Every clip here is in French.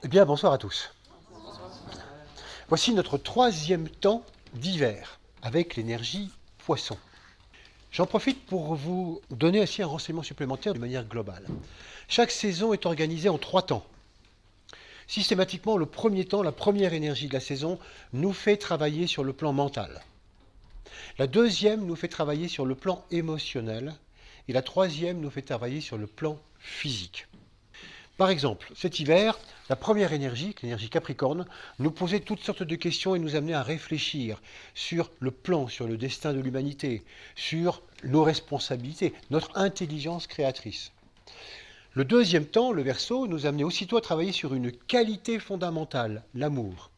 Eh bien, bonsoir à tous. Voici notre troisième temps d'hiver avec l'énergie poisson. J'en profite pour vous donner aussi un renseignement supplémentaire de manière globale. Chaque saison est organisée en 3 temps. Systématiquement, le premier temps, la première énergie de la saison, nous fait travailler sur le plan mental. La deuxième nous fait travailler sur le plan émotionnel. Et la troisième nous fait travailler sur le plan physique. Par exemple, cet hiver, la première énergie, l'énergie Capricorne, nous posait toutes sortes de questions et nous amenait à réfléchir sur le plan, sur le destin de l'humanité, sur nos responsabilités, notre intelligence créatrice. Le deuxième temps, le Verseau, nous amenait aussitôt à travailler sur une qualité fondamentale, l'amour.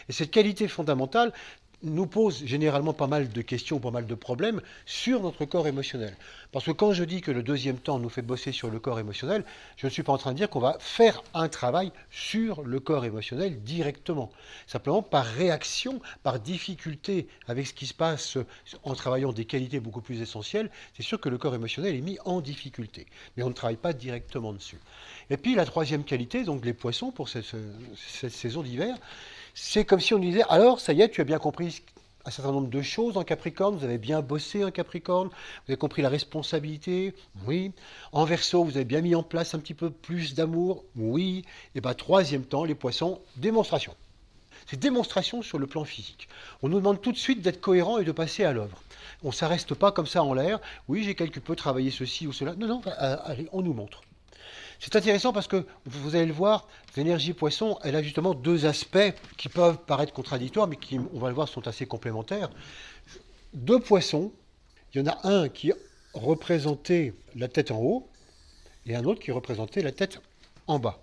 Et cette qualité fondamentale nous pose généralement pas mal de questions, pas mal de problèmes sur notre corps émotionnel. Parce que quand je dis que le deuxième temps nous fait bosser sur le corps émotionnel, je ne suis pas en train de dire qu'on va faire un travail sur le corps émotionnel directement. Simplement par réaction, par difficulté avec ce qui se passe en travaillant des qualités beaucoup plus essentielles, c'est sûr que le corps émotionnel est mis en difficulté. Mais on ne travaille pas directement dessus. Et puis la troisième qualité, donc les poissons pour cette saison d'hiver, c'est comme si on disait, alors ça y est, tu as bien compris un certain nombre de choses en Capricorne, vous avez bien bossé en Capricorne, vous avez compris la responsabilité, oui. En Verseau, vous avez bien mis en place un petit peu plus d'amour, oui. Et bien troisième temps, les poissons, démonstration. C'est démonstration sur le plan physique. On nous demande tout de suite d'être cohérent et de passer à l'œuvre. On ne s'arrête pas comme ça en l'air, oui j'ai quelque peu travaillé ceci ou cela, non, non, allez, on nous montre. C'est intéressant parce que, vous allez le voir, l'énergie poisson, elle a justement deux aspects qui peuvent paraître contradictoires, mais qui, on va le voir, sont assez complémentaires. Deux poissons, il y en a un qui représentait la tête en haut, et un autre qui représentait la tête en bas.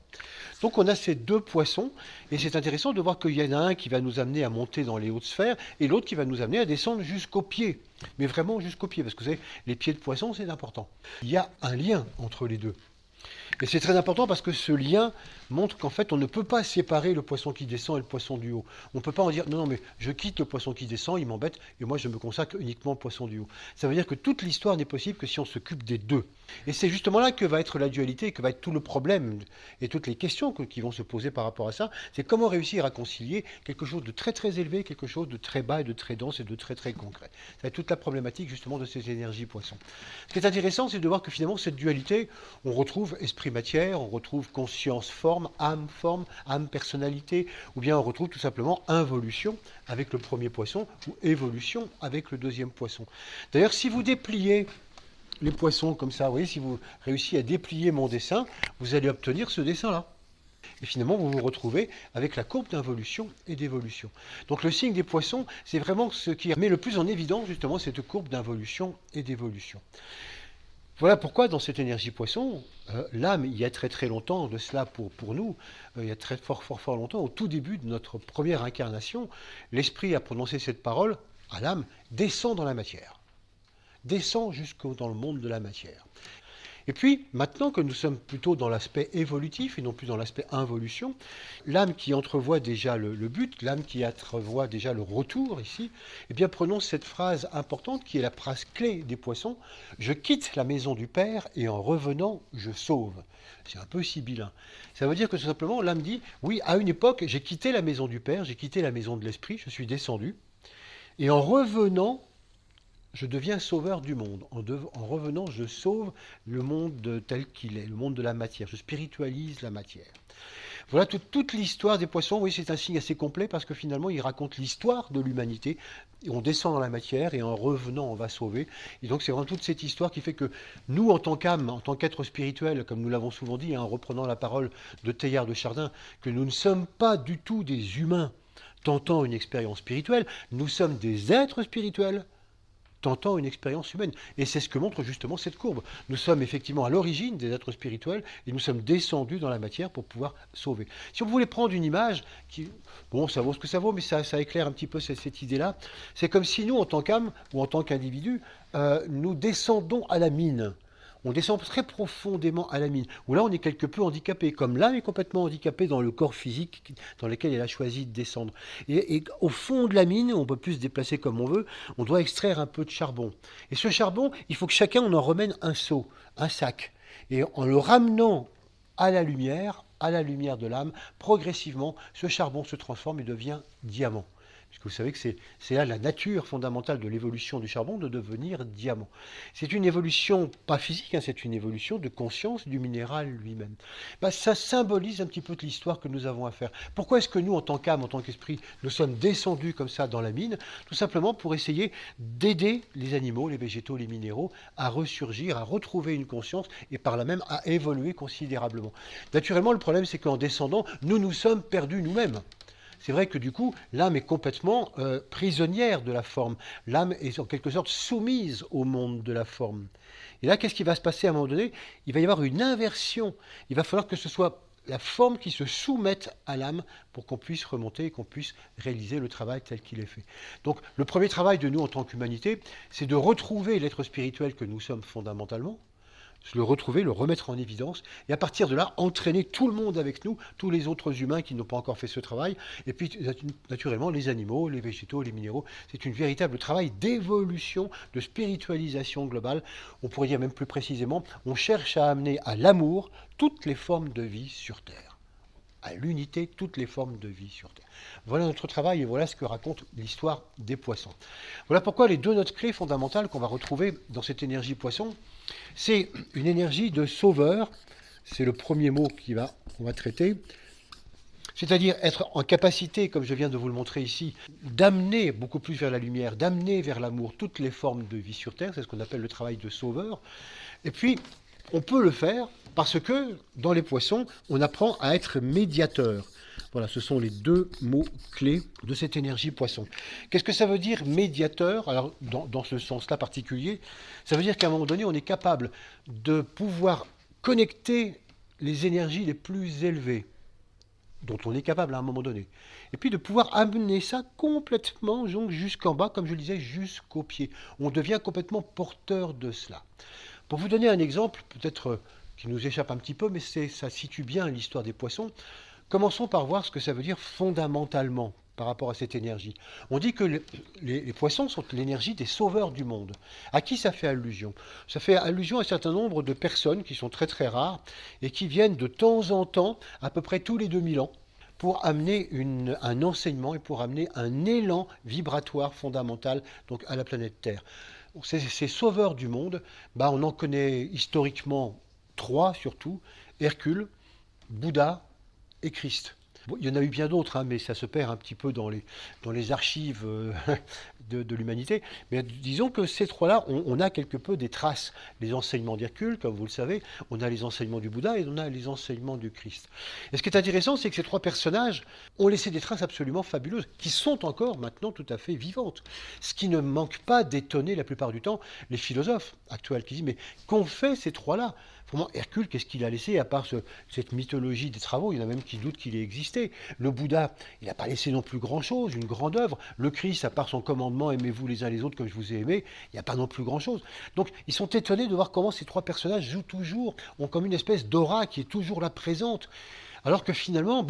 Donc on a ces deux poissons, et c'est intéressant de voir qu'il y en a un qui va nous amener à monter dans les hautes sphères, et l'autre qui va nous amener à descendre jusqu'aux pieds. Mais vraiment jusqu'aux pieds, parce que vous savez, les pieds de poisson, c'est important. Il y a un lien entre les deux. Et c'est très important parce que ce lien montre qu'en fait, on ne peut pas séparer le poisson qui descend et le poisson du haut. On ne peut pas en dire, non, non, mais je quitte le poisson qui descend, il m'embête, et moi je me consacre uniquement au poisson du haut. Ça veut dire que toute l'histoire n'est possible que si on s'occupe des deux. Et c'est justement là que va être la dualité, que va être tout le problème, et toutes les questions qui vont se poser par rapport à ça. C'est comment réussir à concilier quelque chose de très très élevé, quelque chose de très bas, et de très dense et de très très concret. Ça va être toute la problématique justement de ces énergies poissons. Ce qui est intéressant, c'est de voir que finalement, cette dualité, on retrouve esprit-matière, on retrouve conscience-forme, âme, personnalité, ou bien on retrouve tout simplement involution avec le premier poisson, ou évolution avec le deuxième poisson. D'ailleurs, si vous dépliez les poissons comme ça, vous voyez, si vous réussissez à déplier mon dessin, vous allez obtenir ce dessin-là. Et finalement, vous vous retrouvez avec la courbe d'involution et d'évolution. Donc le signe des poissons, c'est vraiment ce qui met le plus en évidence justement cette courbe d'involution et d'évolution. Voilà pourquoi dans cette énergie poisson, l'âme, il y a très très longtemps de cela pour nous, il y a très fort longtemps, au tout début de notre première incarnation, l'esprit a prononcé cette parole à l'âme, descend dans la matière. Descend jusqu'au dans le monde de la matière. Et puis, maintenant que nous sommes plutôt dans l'aspect évolutif et non plus dans l'aspect involution, l'âme qui entrevoit déjà le but, l'âme qui entrevoit déjà le retour ici, eh bien prononce cette phrase importante qui est la phrase clé des poissons. Je quitte la maison du Père et en revenant, je sauve. C'est un peu sibyllin. Ça veut dire que tout simplement, l'âme dit, oui, à une époque, j'ai quitté la maison du Père, j'ai quitté la maison de l'Esprit, je suis descendu, et en revenant, je deviens sauveur du monde. En revenant, je sauve le monde tel qu'il est, le monde de la matière. Je spiritualise la matière. Voilà toute l'histoire des poissons. Oui, c'est un signe assez complet parce que finalement, il raconte l'histoire de l'humanité. On descend dans la matière et en revenant, on va sauver. Et donc, c'est vraiment toute cette histoire qui fait que nous, en tant qu'âme, en tant qu'être spirituel, comme nous l'avons souvent dit, en reprenant la parole de Teilhard de Chardin, que nous ne sommes pas du tout des humains tentant une expérience spirituelle. Nous sommes des êtres spirituels tentant une expérience humaine. Et c'est ce que montre justement cette courbe. Nous sommes effectivement à l'origine des êtres spirituels et nous sommes descendus dans la matière pour pouvoir sauver. Si on voulait prendre une image, bon, ça vaut ce que ça vaut, mais ça éclaire un petit peu cette idée-là, c'est comme si nous, en tant qu'âme ou en tant qu'individu, nous descendons à la mine. On descend très profondément à la mine, où là on est quelque peu handicapé, comme l'âme est complètement handicapée dans le corps physique dans lequel elle a choisi de descendre. Et au fond de la mine, on ne peut plus se déplacer comme on veut, on doit extraire un peu de charbon. Et ce charbon, il faut que chacun on en remène un seau, un sac. Et en le ramenant à la lumière, à la lumière de l'âme, progressivement, ce charbon se transforme et devient diamant. Puisque vous savez que c'est là la nature fondamentale de l'évolution du charbon, de devenir diamant. C'est une évolution, pas physique, hein, c'est une évolution de conscience du minéral lui-même. Ben, ça symbolise un petit peu de l'histoire que nous avons à faire. Pourquoi est-ce que nous, en tant qu'âme, en tant qu'esprit, nous sommes descendus comme ça dans la mine? Tout simplement pour essayer d'aider les animaux, les végétaux, les minéraux à ressurgir, à retrouver une conscience et par là même à évoluer considérablement. Naturellement, le problème, c'est qu'en descendant, nous nous sommes perdus nous-mêmes. C'est vrai que du coup, l'âme est complètement prisonnière de la forme. L'âme est en quelque sorte soumise au monde de la forme. Et là, qu'est-ce qui va se passer à un moment donné? Il va y avoir une inversion. Il va falloir que ce soit la forme qui se soumette à l'âme pour qu'on puisse remonter et qu'on puisse réaliser le travail tel qu'il est fait. Donc, le premier travail de nous en tant qu'humanité, c'est de retrouver l'être spirituel que nous sommes fondamentalement, le retrouver, le remettre en évidence, et à partir de là, entraîner tout le monde avec nous, tous les autres humains qui n'ont pas encore fait ce travail, et puis naturellement les animaux, les végétaux, les minéraux. C'est un véritable travail d'évolution, de spiritualisation globale. On pourrait dire même plus précisément, on cherche à amener à l'amour toutes les formes de vie sur Terre, à l'unité toutes les formes de vie sur Terre. Voilà notre travail et voilà ce que raconte l'histoire des poissons. Voilà pourquoi les deux notes clés fondamentales qu'on va retrouver dans cette énergie poisson, c'est une énergie de sauveur, c'est le premier mot qu'on va traiter, c'est-à-dire être en capacité, comme je viens de vous le montrer ici, d'amener beaucoup plus vers la lumière, d'amener vers l'amour toutes les formes de vie sur Terre, c'est ce qu'on appelle le travail de sauveur. Et puis, on peut le faire parce que dans les poissons, on apprend à être médiateur. Voilà, ce sont les deux mots clés de cette énergie poisson. Qu'est-ce que ça veut dire médiateur? Alors, dans ce sens-là particulier, ça veut dire qu'à un moment donné, on est capable de pouvoir connecter les énergies les plus élevées, dont on est capable à un moment donné, et puis de pouvoir amener ça complètement jusqu'en bas, comme je le disais, jusqu'au pied. On devient complètement porteur de cela. Pour vous donner un exemple, peut-être qui nous échappe un petit peu, mais ça situe bien l'histoire des poissons. Commençons par voir ce que ça veut dire fondamentalement par rapport à cette énergie. On dit que les poissons sont l'énergie des sauveurs du monde. À qui ça fait allusion? Ça fait allusion à un certain nombre de personnes qui sont très très rares et qui viennent de temps en temps, à peu près tous les 2000 ans, pour amener un enseignement et pour amener un élan vibratoire fondamental donc à la planète Terre. Ces sauveurs du monde, on en connaît historiquement trois surtout, Hercule, Bouddha et Christ. Bon, il y en a eu bien d'autres, mais ça se perd un petit peu dans les archives de l'humanité. Mais disons que ces trois-là, on a quelque peu des traces. Les enseignements d'Hercule, comme vous le savez, on a les enseignements du Bouddha et on a les enseignements du Christ. Et ce qui est intéressant, c'est que ces trois personnages ont laissé des traces absolument fabuleuses, qui sont encore maintenant tout à fait vivantes. Ce qui ne manque pas d'étonner la plupart du temps les philosophes actuels qui disent, mais qu'ont fait ces trois-là? Vraiment, Hercule, qu'est-ce qu'il a laissé à part cette mythologie des travaux? Il y en a même qui doutent qu'il ait existé. Le Bouddha, il n'a pas laissé non plus grand-chose, une grande œuvre. Le Christ, à part son commandement, aimez-vous les uns les autres comme je vous ai aimé, il n'y a pas non plus grand-chose. Donc, ils sont étonnés de voir comment ces trois personnages jouent toujours, ont comme une espèce d'aura qui est toujours là présente. Alors que finalement,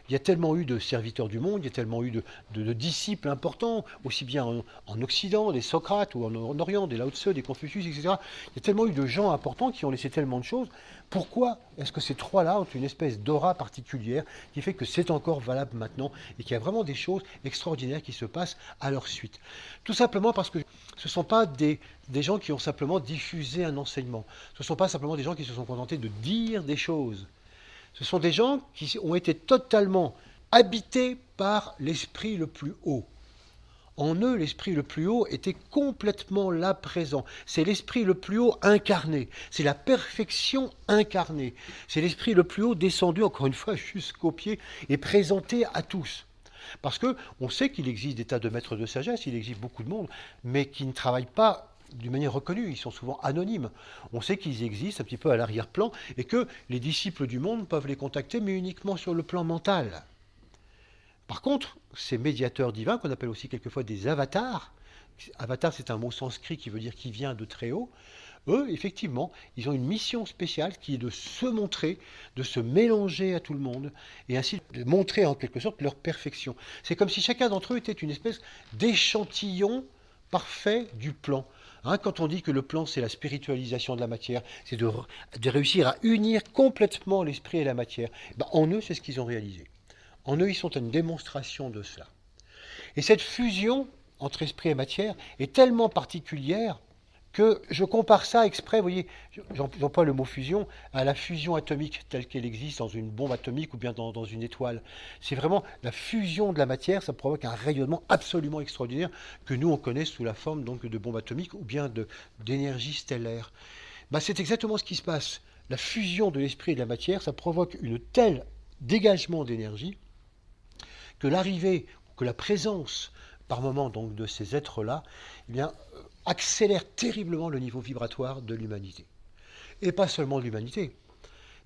il y a tellement eu de serviteurs du monde, il y a tellement eu de disciples importants, aussi bien en Occident, des Socrates, ou en Orient, des Lao Tse, des Confucius, etc. Il y a tellement eu de gens importants qui ont laissé tellement de choses. Pourquoi est-ce que ces trois-là ont une espèce d'aura particulière qui fait que c'est encore valable maintenant et qu'il y a vraiment des choses extraordinaires qui se passent à leur suite? Tout simplement parce que ce ne sont pas des gens qui ont simplement diffusé un enseignement. Ce ne sont pas simplement des gens qui se sont contentés de dire des choses. Ce sont des gens qui ont été totalement habités par l'esprit le plus haut. En eux, l'esprit le plus haut était complètement là présent. C'est l'esprit le plus haut incarné. C'est la perfection incarnée. C'est l'esprit le plus haut descendu, encore une fois, jusqu'aux pieds et présenté à tous. Parce qu'on sait qu'il existe des tas de maîtres de sagesse, il existe beaucoup de monde, mais qui ne travaillent pas d'une manière reconnue, ils sont souvent anonymes. On sait qu'ils existent un petit peu à l'arrière-plan et que les disciples du monde peuvent les contacter, mais uniquement sur le plan mental. Par contre, ces médiateurs divins, qu'on appelle aussi quelquefois des avatars, avatar c'est un mot sanskrit qui veut dire qui vient de très haut, eux, effectivement, ils ont une mission spéciale qui est de se montrer, de se mélanger à tout le monde et ainsi de montrer en quelque sorte leur perfection. C'est comme si chacun d'entre eux était une espèce d'échantillon parfait du plan. Hein, quand on dit que le plan, c'est la spiritualisation de la matière, c'est de réussir à unir complètement l'esprit et la matière, ben, en eux, c'est ce qu'ils ont réalisé. En eux, ils sont une démonstration de cela. Et cette fusion entre esprit et matière est tellement particulière que je compare ça exprès, vous voyez, j'emploie le mot fusion, à la fusion atomique telle qu'elle existe dans une bombe atomique ou bien dans une étoile. C'est vraiment la fusion de la matière, ça provoque un rayonnement absolument extraordinaire que nous on connaît sous la forme donc de bombes atomiques ou bien d'énergie stellaire. Ben, c'est exactement ce qui se passe. La fusion de l'esprit et de la matière, ça provoque une telle dégagement d'énergie que l'arrivée, que la présence par moment donc de ces êtres-là, eh bien, accélère terriblement le niveau vibratoire de l'humanité. Et pas seulement de l'humanité.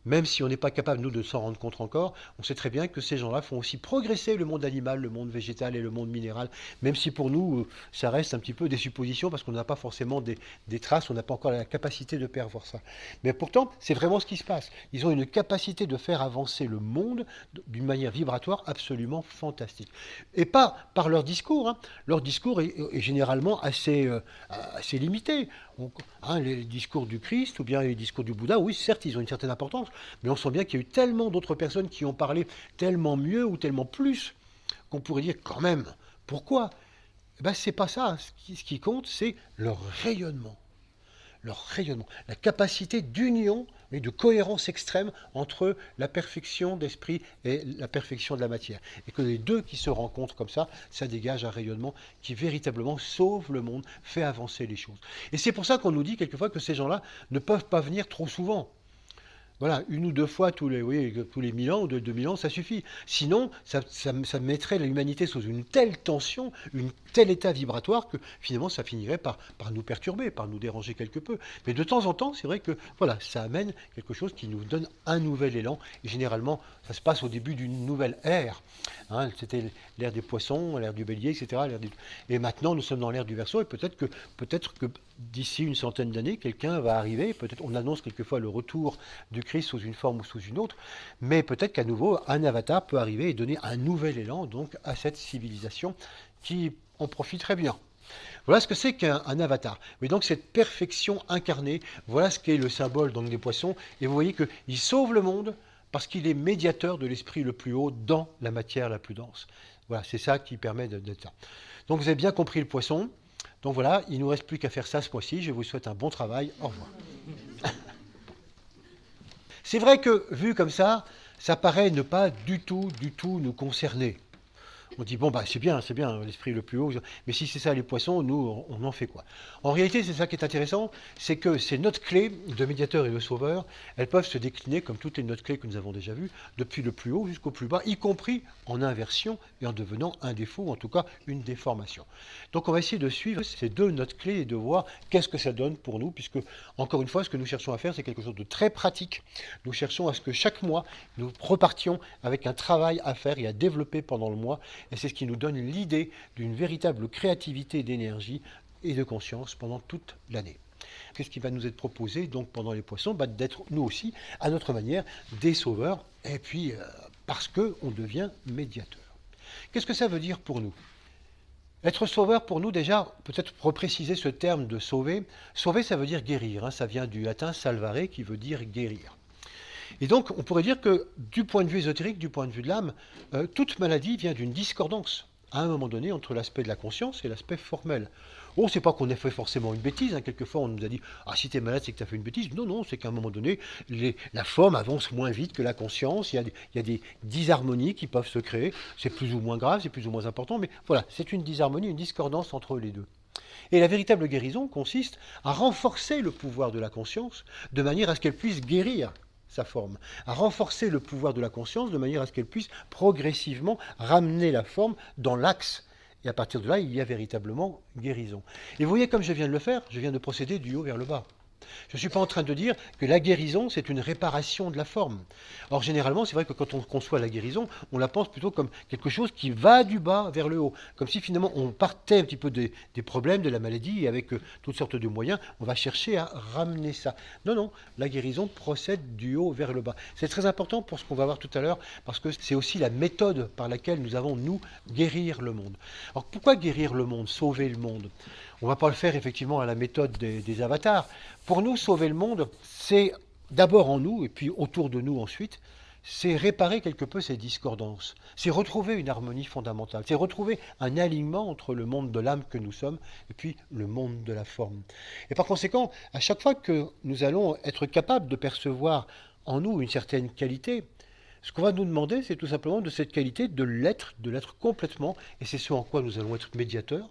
Même si on n'est pas capable, nous, de s'en rendre compte encore, on sait très bien que ces gens-là font aussi progresser le monde animal, le monde végétal et le monde minéral, même si pour nous, ça reste un petit peu des suppositions, parce qu'on n'a pas forcément des traces, on n'a pas encore la capacité de percevoir ça. Mais pourtant, c'est vraiment ce qui se passe. Ils ont une capacité de faire avancer le monde d'une manière vibratoire absolument fantastique. Et pas par leur discours. Hein. Leur discours est généralement assez limité. Donc, hein, les discours du Christ ou bien les discours du Bouddha, oui, certes, ils ont une certaine importance, mais on sent bien qu'il y a eu tellement d'autres personnes qui ont parlé tellement mieux ou tellement plus qu'on pourrait dire quand même. Pourquoi? Eh ben, c'est pas ça. Ce qui compte, c'est leur rayonnement. Leur rayonnement, la capacité d'union et de cohérence extrême entre la perfection d'esprit et la perfection de la matière. Et que les deux qui se rencontrent comme ça dégage un rayonnement qui véritablement sauve le monde, fait avancer les choses. Et c'est pour ça qu'on nous dit quelquefois que ces gens-là ne peuvent pas venir trop souvent. Voilà, une ou deux fois tous les 1000 ans ou 2000 ans, ça suffit. Sinon, ça mettrait l'humanité sous une telle tension, un tel état vibratoire que finalement ça finirait par nous perturber, par nous déranger quelque peu. Mais de temps en temps, c'est vrai que voilà, ça amène quelque chose qui nous donne un nouvel élan. Et généralement, ça se passe au début d'une nouvelle ère. Hein, c'était l'ère des poissons, l'ère du bélier, etc. Et maintenant, nous sommes dans l'ère du Verseau. Et peut-être que d'ici une centaine d'années, quelqu'un va arriver. Peut-être, on annonce quelquefois le retour du Christ sous une forme ou sous une autre, mais peut-être qu'à nouveau, un avatar peut arriver et donner un nouvel élan donc à cette civilisation qui en profiterait bien. Voilà ce que c'est qu'un avatar. Mais donc cette perfection incarnée, voilà ce qu'est le symbole donc, des poissons. Et vous voyez qu'il sauve le monde parce qu'il est médiateur de l'esprit le plus haut dans la matière la plus dense. Voilà, c'est ça qui permet d'être ça. Donc vous avez bien compris le poisson. Donc voilà, il ne nous reste plus qu'à faire ça ce mois-ci. Je vous souhaite un bon travail. Au revoir. C'est vrai que, vu comme ça paraît ne pas du tout nous concerner. On dit, bon, bah, c'est bien, l'esprit le plus haut, mais si c'est ça les poissons, nous, on en fait quoi? En réalité, c'est ça qui est intéressant, c'est que ces notes clés de médiateur et de sauveur, elles peuvent se décliner, comme toutes les notes clés que nous avons déjà vues, depuis le plus haut jusqu'au plus bas, y compris en inversion et en devenant un défaut, ou en tout cas une déformation. Donc on va essayer de suivre ces deux notes clés et de voir qu'est-ce que ça donne pour nous, puisque, encore une fois, ce que nous cherchons à faire, c'est quelque chose de très pratique. Nous cherchons à ce que chaque mois, nous repartions avec un travail à faire et à développer pendant le mois. Et c'est ce qui nous donne l'idée d'une véritable créativité d'énergie et de conscience pendant toute l'année. Qu'est-ce qui va nous être proposé donc pendant les poissons? D'être nous aussi, à notre manière, des sauveurs, et puis parce qu'on devient médiateur. Qu'est-ce que ça veut dire pour nous? Être sauveur pour nous, déjà, peut-être repréciser ce terme de sauver. Sauver, ça veut dire guérir. Hein, ça vient du latin salvare, qui veut dire guérir. Et donc, on pourrait dire que du point de vue ésotérique, du point de vue de l'âme, toute maladie vient d'une discordance, à un moment donné, entre l'aspect de la conscience et l'aspect formel. Oh, c'est pas qu'on ait fait forcément une bêtise, hein. Quelquefois on nous a dit « Ah, si tu es malade, c'est que tu as fait une bêtise ». Non, c'est qu'à un moment donné, la forme avance moins vite que la conscience, il y a des disharmonies qui peuvent se créer, c'est plus ou moins grave, c'est plus ou moins important, mais voilà, c'est une disharmonie, une discordance entre les deux. Et la véritable guérison consiste à renforcer le pouvoir de la conscience de manière à ce qu'elle puisse guérir sa forme, à renforcer le pouvoir de la conscience de manière à ce qu'elle puisse progressivement ramener la forme dans l'axe. Et à partir de là, il y a véritablement guérison. Et vous voyez comme je viens de le faire, je viens de procéder du haut vers le bas. Je ne suis pas en train de dire que la guérison, c'est une réparation de la forme. Or, généralement, c'est vrai que quand on conçoit la guérison, on la pense plutôt comme quelque chose qui va du bas vers le haut. Comme si finalement, on partait un petit peu des problèmes, de la maladie, et avec toutes sortes de moyens, on va chercher à ramener ça. Non, la guérison procède du haut vers le bas. C'est très important pour ce qu'on va voir tout à l'heure, parce que c'est aussi la méthode par laquelle nous avons, nous, guérir le monde. Alors, pourquoi guérir le monde, sauver le monde? On ne va pas le faire effectivement à la méthode des avatars. Pour nous, sauver le monde, c'est d'abord en nous, et puis autour de nous ensuite, c'est réparer quelque peu ces discordances, c'est retrouver une harmonie fondamentale, c'est retrouver un alignement entre le monde de l'âme que nous sommes et puis le monde de la forme. Et par conséquent, à chaque fois que nous allons être capables de percevoir en nous une certaine qualité, ce qu'on va nous demander, c'est tout simplement de cette qualité de l'être complètement, et c'est ce en quoi nous allons être médiateurs.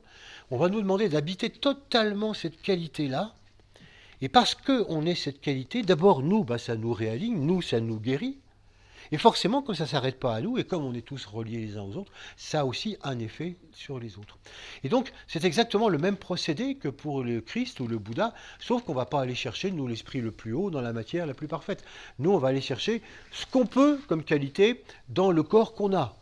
On va nous demander d'habiter totalement cette qualité-là, et parce qu'on est cette qualité, d'abord nous, ça nous réaligne, nous, ça nous guérit. Et forcément, comme ça ne s'arrête pas à nous, et comme on est tous reliés les uns aux autres, ça a aussi un effet sur les autres. Et donc, c'est exactement le même procédé que pour le Christ ou le Bouddha, sauf qu'on ne va pas aller chercher, nous, l'esprit le plus haut, dans la matière la plus parfaite. Nous, on va aller chercher ce qu'on peut comme qualité dans le corps qu'on a.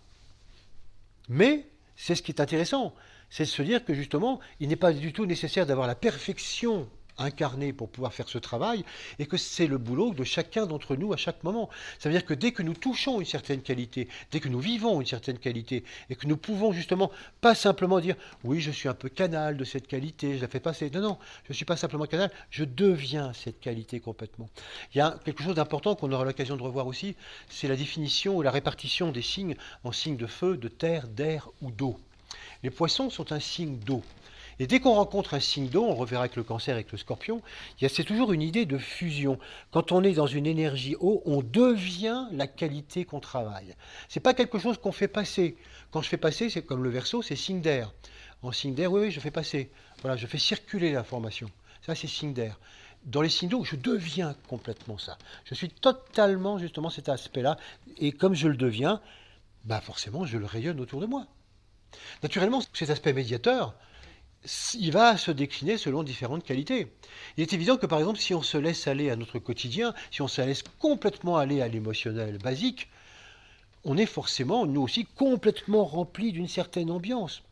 Mais, c'est ce qui est intéressant, c'est de se dire que justement, il n'est pas du tout nécessaire d'avoir la perfection incarné pour pouvoir faire ce travail, et que c'est le boulot de chacun d'entre nous à chaque moment. Ça veut dire que dès que nous touchons une certaine qualité, dès que nous vivons une certaine qualité, et que nous pouvons justement pas simplement dire « oui, je suis un peu canal de cette qualité, je la fais passer ». Non, non, je ne suis pas simplement canal, je deviens cette qualité complètement. Il y a quelque chose d'important qu'on aura l'occasion de revoir aussi, c'est la définition ou la répartition des signes en signes de feu, de terre, d'air ou d'eau. Les poissons sont un signe d'eau. Et dès qu'on rencontre un signe d'eau, on reverra avec le Cancer, avec le Scorpion, c'est toujours une idée de fusion. Quand on est dans une énergie eau, on devient la qualité qu'on travaille. Ce n'est pas quelque chose qu'on fait passer. Quand je fais passer, c'est comme le Verseau, c'est signe d'air. En signe d'air, oui, je fais passer. Voilà, je fais circuler l'information. Ça, c'est signe d'air. Dans les signes d'eau, je deviens complètement ça. Je suis totalement, justement, cet aspect-là. Et comme je le deviens, forcément, je le rayonne autour de moi. Naturellement, cet aspect médiateur, il va se décliner selon différentes qualités. Il est évident que par exemple, si on se laisse aller à notre quotidien, si on se laisse complètement aller à l'émotionnel basique, on est forcément, nous aussi, complètement rempli d'une certaine ambiance.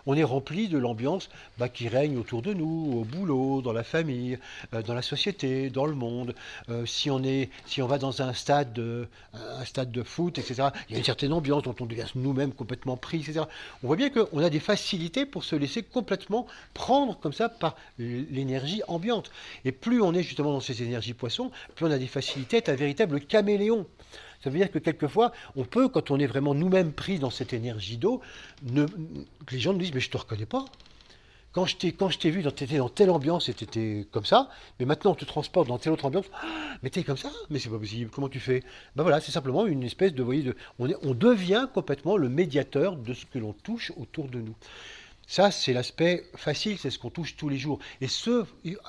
On est rempli de l'ambiance qui règne autour de nous, au boulot, dans la famille, dans la société, dans le monde. Si on va dans un stade de foot, etc., il y a une certaine ambiance dont on devient nous-mêmes complètement pris, etc. On voit bien qu'on a des facilités pour se laisser complètement prendre comme ça par l'énergie ambiante. Et plus on est justement dans ces énergies poissons, plus on a des facilités à être un véritable caméléon. Ça veut dire que quelquefois, on peut, quand on est vraiment nous-mêmes pris dans cette énergie d'eau, que les gens nous disent « mais je ne te reconnais pas ». Quand je t'ai vu, tu étais dans telle ambiance et tu étais comme ça, mais maintenant on te transporte dans telle autre ambiance, mais tu es comme ça, mais c'est pas possible, comment tu fais ? Voilà, c'est simplement une espèce de, on devient complètement le médiateur de ce que l'on touche autour de nous. Ça, c'est l'aspect facile, c'est ce qu'on touche tous les jours. Et ce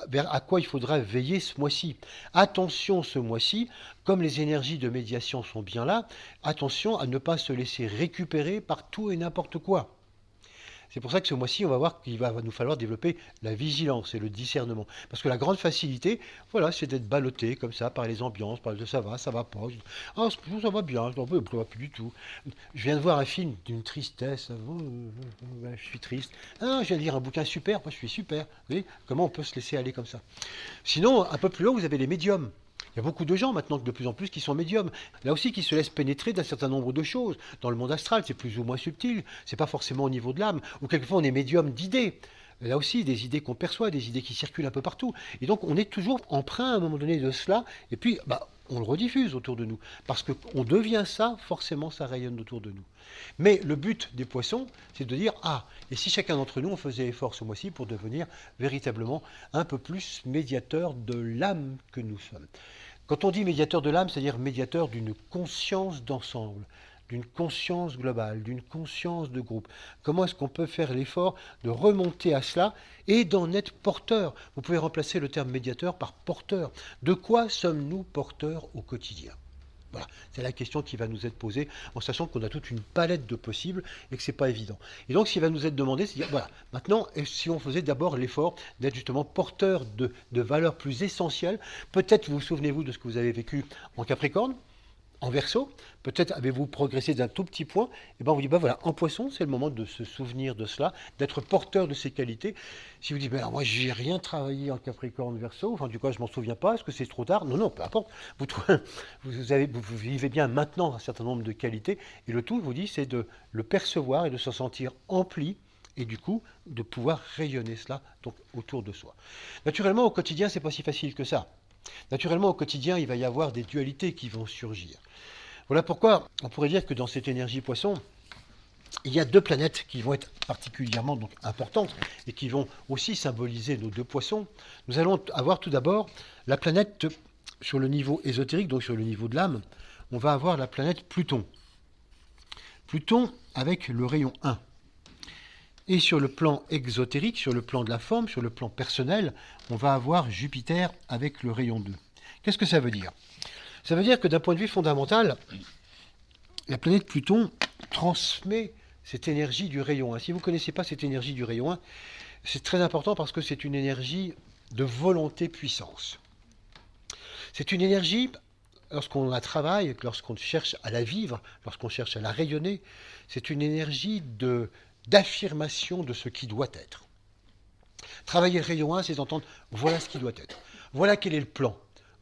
vers à quoi il faudra veiller ce mois-ci. Attention ce mois-ci, comme les énergies de médiation sont bien là, attention à ne pas se laisser récupérer par tout et n'importe quoi. C'est pour ça que ce mois-ci, on va voir qu'il va nous falloir développer la vigilance et le discernement. Parce que la grande facilité, voilà, c'est d'être ballotté comme ça par les ambiances, par le ça va pas. Ah, ça va bien, ça va plus du tout. Je viens de voir un film d'une tristesse, je suis triste. Ah, je viens de lire un bouquin super, moi je suis super. Vous voyez, comment on peut se laisser aller comme ça ? Sinon, un peu plus haut, vous avez les médiums. Il y a beaucoup de gens maintenant, de plus en plus, qui sont médiums. Là aussi, qui se laissent pénétrer d'un certain nombre de choses. Dans le monde astral, c'est plus ou moins subtil. C'est pas forcément au niveau de l'âme. Ou quelquefois, on est médium d'idées. Là aussi, des idées qu'on perçoit, des idées qui circulent un peu partout. Et donc, on est toujours emprunt à un moment donné de cela. Et puis, on le rediffuse autour de nous. Parce qu'on devient ça, forcément, ça rayonne autour de nous. Mais le but des poissons, c'est de dire, et si chacun d'entre nous, on faisait effort ce mois-ci pour devenir véritablement un peu plus médiateur de l'âme que nous sommes. Quand on dit médiateur de l'âme, c'est-à-dire médiateur d'une conscience d'ensemble, d'une conscience globale, d'une conscience de groupe. Comment est-ce qu'on peut faire l'effort de remonter à cela et d'en être porteur ? Vous pouvez remplacer le terme médiateur par porteur. De quoi sommes-nous porteurs au quotidien ? Voilà, c'est la question qui va nous être posée en sachant qu'on a toute une palette de possibles et que ce n'est pas évident. Et donc, ce qui va nous être demandé, c'est de dire, voilà, maintenant, si on faisait d'abord l'effort d'être justement porteur de valeurs plus essentielles, peut-être vous souvenez-vous de ce que vous avez vécu en Capricorne, en Verseau, peut-être avez-vous progressé d'un tout petit point, et bien on vous dit, voilà, en Poisson, c'est le moment de se souvenir de cela, d'être porteur de ces qualités. Si vous dites, alors moi, j'ai rien travaillé en Capricorne, Verseau, enfin, du coup, je m'en souviens pas, est-ce que c'est trop tard ? Non, peu importe. Vous vivez bien maintenant un certain nombre de qualités, et le tout, je vous dis, c'est de le percevoir et de se sentir empli et du coup de pouvoir rayonner cela donc, autour de soi. Naturellement, au quotidien, c'est pas si facile que ça. Naturellement, au quotidien, il va y avoir des dualités qui vont surgir. Voilà pourquoi on pourrait dire que dans cette énergie poisson, il y a deux planètes qui vont être particulièrement donc, importantes et qui vont aussi symboliser nos deux poissons. Nous allons avoir tout d'abord la planète sur le niveau ésotérique, donc sur le niveau de l'âme. On va avoir la planète Pluton. Pluton avec le rayon 1. Et sur le plan exotérique, sur le plan de la forme, sur le plan personnel, on va avoir Jupiter avec le rayon 2. Qu'est-ce que ça veut dire? Ça veut dire que d'un point de vue fondamental, la planète Pluton transmet cette énergie du rayon 1. Si vous ne connaissez pas cette énergie du rayon 1, c'est très important parce que c'est une énergie de volonté-puissance. C'est une énergie, lorsqu'on la travaille, lorsqu'on cherche à la vivre, lorsqu'on cherche à la rayonner, c'est une énergie d'affirmation de ce qui doit être. Travailler le rayon 1, c'est entendre voilà ce qui doit être. Voilà quel est le plan.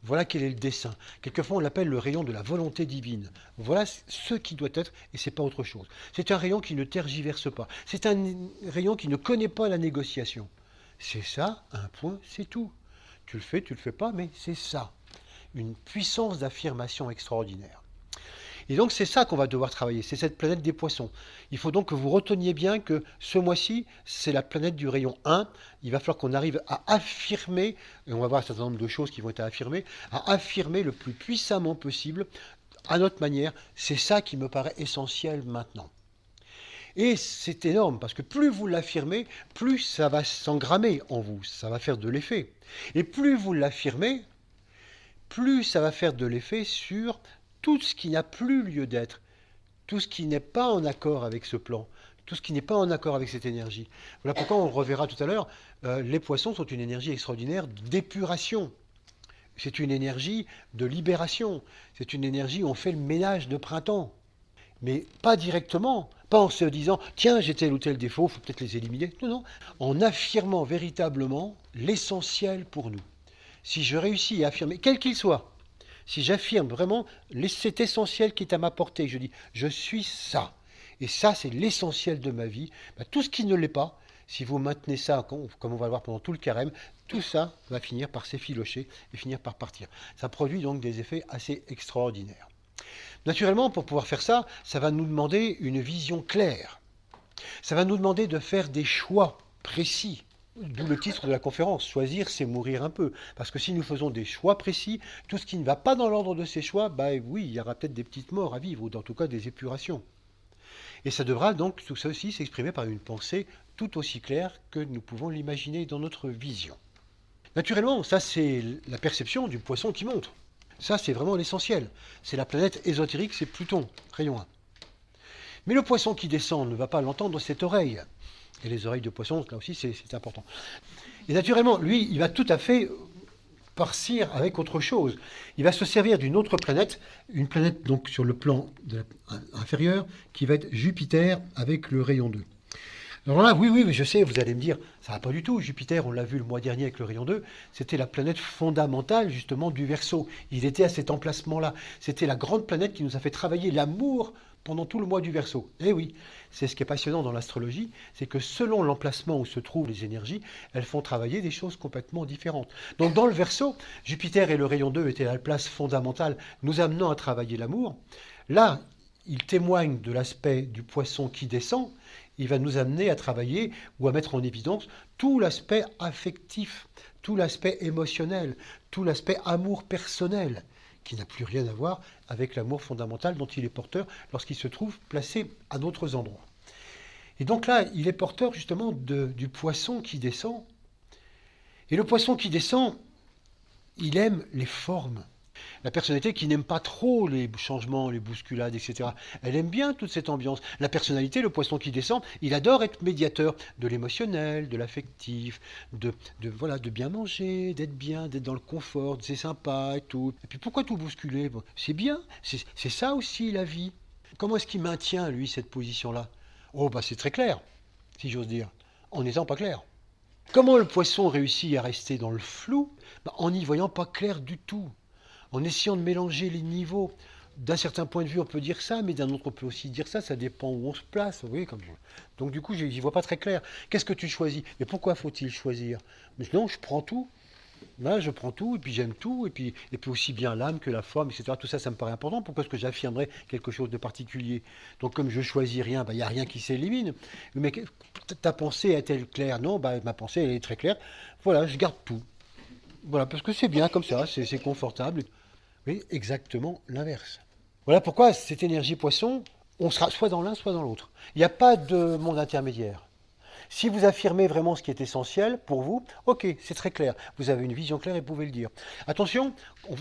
Voilà quel est le dessein. Quelquefois, on l'appelle le rayon de la volonté divine. Voilà ce qui doit être, et ce n'est pas autre chose. C'est un rayon qui ne tergiverse pas. C'est un rayon qui ne connaît pas la négociation. C'est ça, un point, c'est tout. Tu le fais pas, mais c'est ça. Une puissance d'affirmation extraordinaire. Et donc, c'est ça qu'on va devoir travailler, c'est cette planète des poissons. Il faut donc que vous reteniez bien que ce mois-ci, c'est la planète du rayon 1. Il va falloir qu'on arrive à affirmer, et on va voir un certain nombre de choses qui vont être affirmées, à affirmer le plus puissamment possible, à notre manière. C'est ça qui me paraît essentiel maintenant. Et c'est énorme, parce que plus vous l'affirmez, plus ça va s'engrammer en vous, ça va faire de l'effet. Et plus vous l'affirmez, plus ça va faire de l'effet sur tout ce qui n'a plus lieu d'être, tout ce qui n'est pas en accord avec ce plan, tout ce qui n'est pas en accord avec cette énergie. Voilà pourquoi on le reverra tout à l'heure, les poissons sont une énergie extraordinaire d'épuration. C'est une énergie de libération. C'est une énergie où on fait le ménage de printemps. Mais pas directement, pas en se disant « tiens, j'ai tel ou tel défaut, il faut peut-être les éliminer ». Non, non, en affirmant véritablement l'essentiel pour nous. Si je réussis à affirmer, quel qu'il soit, si j'affirme vraiment cet essentiel qui est à ma portée, je dis « je suis ça ». Et ça, c'est l'essentiel de ma vie. Ben, tout ce qui ne l'est pas, si vous maintenez ça, comme on va le voir pendant tout le carême, tout ça va finir par s'effilocher et finir par partir. Ça produit donc des effets assez extraordinaires. Naturellement, pour pouvoir faire ça, ça va nous demander une vision claire. Ça va nous demander de faire des choix précis. D'où le titre de la conférence, choisir c'est mourir un peu. Parce que si nous faisons des choix précis, tout ce qui ne va pas dans l'ordre de ces choix, ben oui, il y aura peut-être des petites morts à vivre, ou en tout cas des épurations. Et ça devra donc tout ça aussi s'exprimer par une pensée tout aussi claire que nous pouvons l'imaginer dans notre vision. Naturellement, ça c'est la perception du poisson qui monte. Ça c'est vraiment l'essentiel. C'est la planète ésotérique, c'est Pluton, rayon 1. Mais le poisson qui descend ne va pas l'entendre cette oreille. Et les oreilles de poisson, là aussi, c'est important. Et naturellement, lui, il va tout à fait partir avec autre chose. Il va se servir d'une autre planète, une planète donc sur le plan inférieur, qui va être Jupiter avec le rayon 2. Alors là, oui, mais je sais, vous allez me dire, ça va pas du tout. Jupiter, on l'a vu le mois dernier avec le rayon 2, c'était la planète fondamentale justement du Verseau. Il était à cet emplacement-là. C'était la grande planète qui nous a fait travailler l'amour pendant tout le mois du Verseau. Eh oui, c'est ce qui est passionnant dans l'astrologie, c'est que selon l'emplacement où se trouvent les énergies, elles font travailler des choses complètement différentes. Donc dans le Verseau, Jupiter et le rayon 2 étaient la place fondamentale, nous amenant à travailler l'amour. Là, il témoigne de l'aspect du poisson qui descend, il va nous amener à travailler ou à mettre en évidence tout l'aspect affectif, tout l'aspect émotionnel, tout l'aspect amour personnel, qui n'a plus rien à voir avec l'amour fondamental dont il est porteur lorsqu'il se trouve placé à d'autres endroits. Et donc là, il est porteur justement du poisson qui descend. Et le poisson qui descend, il aime les formes. La personnalité qui n'aime pas trop les changements, les bousculades, etc. Elle aime bien toute cette ambiance. La personnalité, le poisson qui descend, il adore être médiateur de l'émotionnel, de l'affectif, de bien manger, d'être bien, d'être dans le confort, c'est sympa et tout. Et puis pourquoi tout bousculer? Bon, c'est bien, c'est ça aussi la vie. Comment est-ce qu'il maintient, lui, cette position-là? Oh, bah c'est très clair, si j'ose dire, en n'étant pas clair. Comment le poisson réussit à rester dans le flou? En n'y voyant pas clair du tout. En essayant de mélanger les niveaux, d'un certain point de vue, on peut dire ça, mais d'un autre, on peut aussi dire ça. Ça dépend où on se place. Vous voyez, comme... Donc, du coup, je n'y vois pas très clair. Qu'est-ce que tu choisis? Mais pourquoi faut-il choisir? Mais non, je prends tout. Là, je prends tout, et puis j'aime tout, et puis aussi bien l'âme que la forme, etc. Tout ça, ça me paraît important. Pourquoi est-ce que j'affirmerais quelque chose de particulier? Donc, comme je choisis rien, il n'y a rien qui s'élimine. Mais ta pensée est-elle claire? Non, ma pensée, elle est très claire. Voilà, je garde tout. Voilà, parce que c'est bien comme ça, c'est confortable. Oui, exactement l'inverse. Voilà pourquoi cette énergie poisson, on sera soit dans l'un, soit dans l'autre. Il n'y a pas de monde intermédiaire. Si vous affirmez vraiment ce qui est essentiel pour vous, ok, c'est très clair. Vous avez une vision claire et vous pouvez le dire. Attention,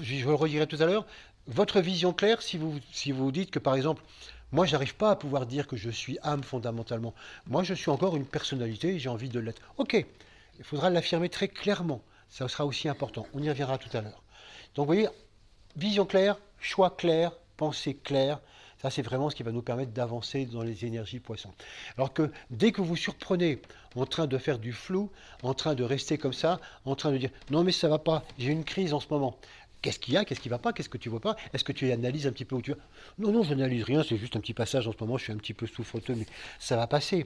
je le redirai tout à l'heure, votre vision claire, si vous dites que par exemple, moi j'arrive pas à pouvoir dire que je suis âme fondamentalement. Moi je suis encore une personnalité et j'ai envie de l'être. Ok, il faudra l'affirmer très clairement. Ça sera aussi important. On y reviendra tout à l'heure. Donc vous voyez, vision claire, choix clair, pensée claire, ça c'est vraiment ce qui va nous permettre d'avancer dans les énergies poissons. Alors que dès que vous vous surprenez en train de faire du flou, en train de rester comme ça, en train de dire non mais ça va pas, j'ai une crise en ce moment. Qu'est-ce qu'il y a? Qu'est-ce qui va pas? Qu'est-ce que tu vois pas? Est-ce que tu analyses un petit peu où tu vas? Non, non, je n'analyse rien, c'est juste un petit passage en ce moment, je suis un petit peu souffreteux, mais ça va passer.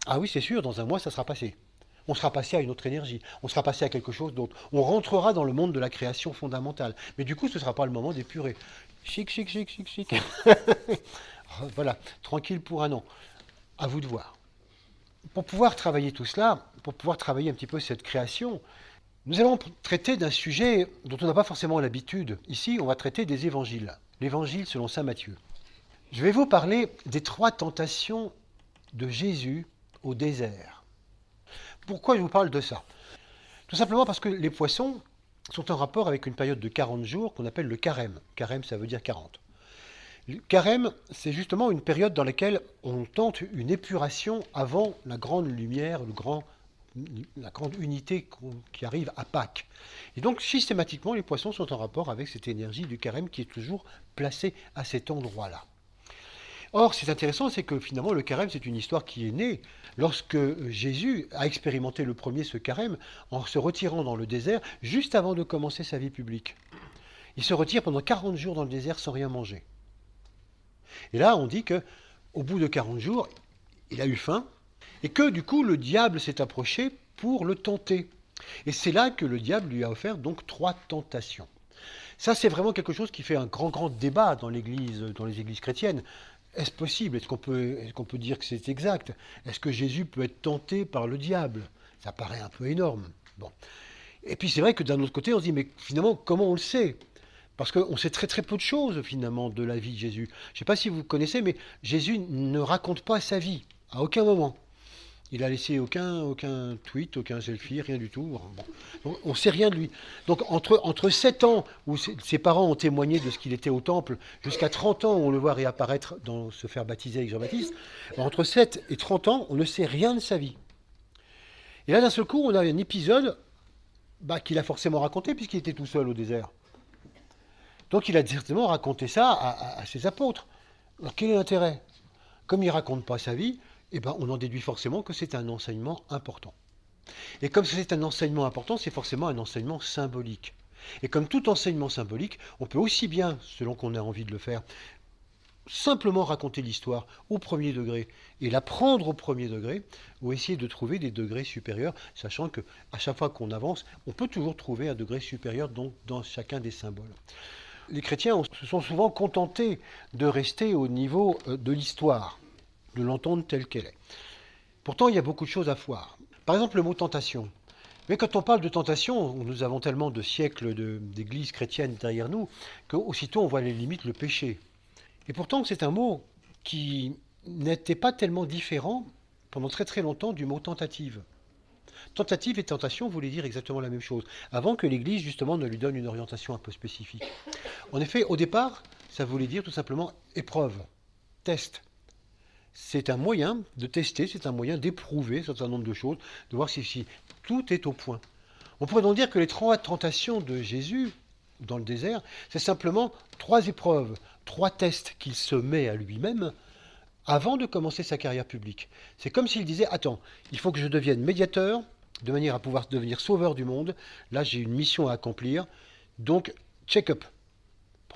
Ah oui, c'est sûr, dans un mois, ça sera passé. On sera passé à une autre énergie, on sera passé à quelque chose d'autre. On rentrera dans le monde de la création fondamentale. Mais du coup, ce ne sera pas le moment d'épurer. Chic, chic, chic, chic, chic. Voilà, tranquille pour un an. À vous de voir. Pour pouvoir travailler tout cela, pour pouvoir travailler un petit peu cette création, nous allons traiter d'un sujet dont on n'a pas forcément l'habitude. Ici, on va traiter des évangiles. L'évangile selon saint Matthieu. Je vais vous parler des 3 tentations de Jésus au désert. Pourquoi je vous parle de ça? Tout simplement parce que les poissons sont en rapport avec une période de 40 jours qu'on appelle le carême. Carême, ça veut dire 40. Le carême, c'est justement une période dans laquelle on tente une épuration avant la grande lumière, la grande unité qui arrive à Pâques. Et donc, systématiquement, les poissons sont en rapport avec cette énergie du carême qui est toujours placée à cet endroit-là. Or, c'est intéressant, c'est que finalement, le carême, c'est une histoire qui est née lorsque Jésus a expérimenté le premier ce carême en se retirant dans le désert juste avant de commencer sa vie publique. Il se retire pendant 40 jours dans le désert sans rien manger. Et là, on dit que au bout de 40 jours, il a eu faim et que du coup, le diable s'est approché pour le tenter. Et c'est là que le diable lui a offert donc 3 tentations. Ça, c'est vraiment quelque chose qui fait un grand débat dans les églises chrétiennes. Est-ce possible? Est-ce qu'on peut dire que c'est exact? Est-ce que Jésus peut être tenté par le diable? Ça paraît un peu énorme. Bon. Et puis c'est vrai que d'un autre côté, on se dit, mais finalement, comment on le sait? Parce qu'on sait très peu de choses finalement de la vie de Jésus. Je ne sais pas si vous connaissez, mais Jésus ne raconte pas sa vie, à aucun moment. Il a laissé aucun tweet, aucun selfie, rien du tout. Bon. On ne sait rien de lui. Donc entre 7 ans, où ses parents ont témoigné de ce qu'il était au temple, jusqu'à 30 ans, où on le voit réapparaître, se faire baptiser avec Jean-Baptiste, entre 7 et 30 ans, on ne sait rien de sa vie. Et là, d'un seul coup, on a un épisode qu'il a forcément raconté, puisqu'il était tout seul au désert. Donc il a directement raconté ça à ses apôtres. Alors quel est l'intérêt? Comme il ne raconte pas sa vie, on en déduit forcément que c'est un enseignement important. Et comme c'est un enseignement important, c'est forcément un enseignement symbolique. Et comme tout enseignement symbolique, on peut aussi bien, selon qu'on a envie de le faire, simplement raconter l'histoire au premier degré et la prendre au premier degré, ou essayer de trouver des degrés supérieurs, sachant qu'à chaque fois qu'on avance, on peut toujours trouver un degré supérieur dans chacun des symboles. Les chrétiens se sont souvent contentés de rester au niveau de l'histoire, de l'entendre telle qu'elle est. Pourtant, il y a beaucoup de choses à voir. Par exemple, le mot tentation. Mais quand on parle de tentation, nous avons tellement de siècles d'églises chrétiennes derrière nous, qu'aussitôt on voit les limites, le péché. Et pourtant, c'est un mot qui n'était pas tellement différent pendant très longtemps du mot tentative. Tentative et tentation voulaient dire exactement la même chose, avant que l'Église, justement, ne lui donne une orientation un peu spécifique. En effet, au départ, ça voulait dire tout simplement épreuve, test. C'est un moyen de tester, c'est un moyen d'éprouver un certain nombre de choses, de voir si tout est au point. On pourrait donc dire que les 3 tentations de Jésus dans le désert, c'est simplement 3 épreuves, 3 tests qu'il se met à lui-même avant de commencer sa carrière publique. C'est comme s'il disait, attends, il faut que je devienne médiateur, de manière à pouvoir devenir sauveur du monde. Là, j'ai une mission à accomplir. Donc, check-up.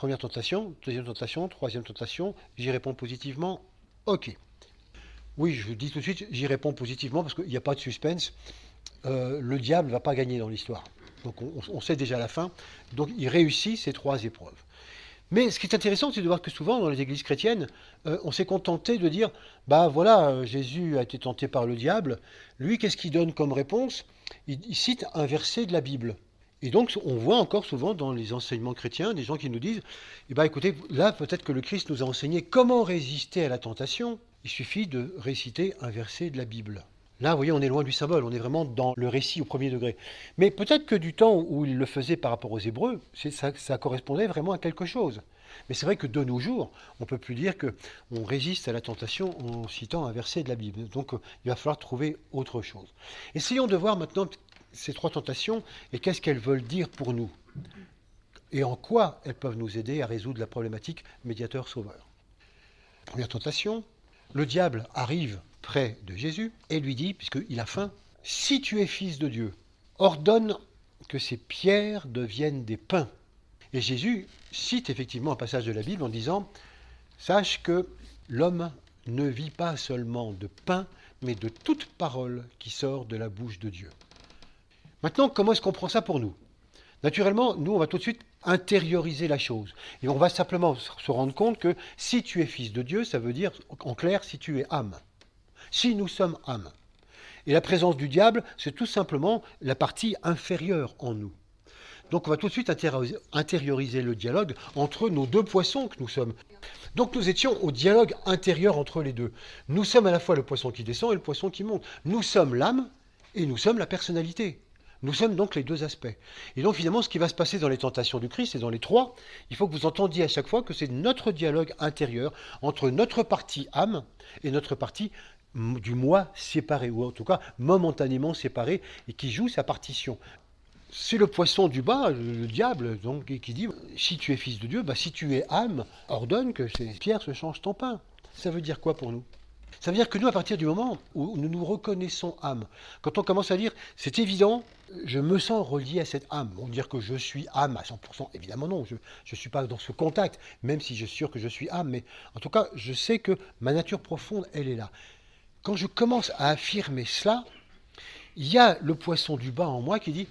Première tentation, deuxième tentation, troisième tentation, j'y réponds positivement, ok. Oui, je vous dis tout de suite, j'y réponds positivement parce qu'il n'y a pas de suspense. Le diable ne va pas gagner dans l'histoire. Donc on sait déjà la fin. Donc il réussit ces 3 épreuves. Mais ce qui est intéressant, c'est de voir que souvent dans les églises chrétiennes, on s'est contenté de dire, bah voilà, Jésus a été tenté par le diable. Lui, qu'est-ce qu'il donne comme réponse? Il cite un verset de la Bible. Et donc, on voit encore souvent dans les enseignements chrétiens des gens qui nous disent, eh ben, écoutez, là, peut-être que le Christ nous a enseigné comment résister à la tentation. Il suffit de réciter un verset de la Bible. Là, vous voyez, on est loin du symbole, on est vraiment dans le récit au premier degré. Mais peut-être que du temps où il le faisait par rapport aux Hébreux, ça correspondait vraiment à quelque chose. Mais c'est vrai que de nos jours, on ne peut plus dire qu'on résiste à la tentation en citant un verset de la Bible. Donc, il va falloir trouver autre chose. Essayons de voir maintenant ces 3 tentations et qu'est-ce qu'elles veulent dire pour nous. Et en quoi elles peuvent nous aider à résoudre la problématique médiateur-sauveur. Première tentation, le diable arrive près de Jésus et lui dit, puisqu'il a faim, « Si tu es fils de Dieu, ordonne que ces pierres deviennent des pains. » Et Jésus cite effectivement un passage de la Bible en disant, « Sache que l'homme ne vit pas seulement de pain, mais de toute parole qui sort de la bouche de Dieu. » Maintenant, comment est-ce qu'on prend ça pour nous? Naturellement, nous, on va tout de suite intérioriser la chose. Et on va simplement se rendre compte que si tu es fils de Dieu, ça veut dire, en clair, si tu es âme. Si nous sommes âme. Et la présence du diable, c'est tout simplement la partie inférieure en nous. Donc on va tout de suite intérioriser le dialogue entre nos 2 poissons que nous sommes. Donc nous étions au dialogue intérieur entre les deux. Nous sommes à la fois le poisson qui descend et le poisson qui monte. Nous sommes l'âme et nous sommes la personnalité. Nous sommes donc les 2 aspects. Et donc finalement, ce qui va se passer dans les tentations du Christ et dans les 3, il faut que vous entendiez à chaque fois que c'est notre dialogue intérieur entre notre partie âme et notre partie du moi séparé, ou en tout cas momentanément séparé, et qui joue sa partition. C'est le poisson du bas, le diable, donc, qui dit, si tu es fils de Dieu, bah, si tu es âme, ordonne que ces pierres se changent en pain. Ça veut dire quoi pour nous? Ça veut dire que nous, à partir du moment où nous nous reconnaissons âme, quand on commence à dire, c'est évident, je me sens relié à cette âme. On dire que je suis âme à 100%, évidemment non, je ne suis pas dans ce contact, même si je suis sûr que je suis âme, mais en tout cas, je sais que ma nature profonde, elle est là. Quand je commence à affirmer cela, il y a le poisson du bas en moi qui dit,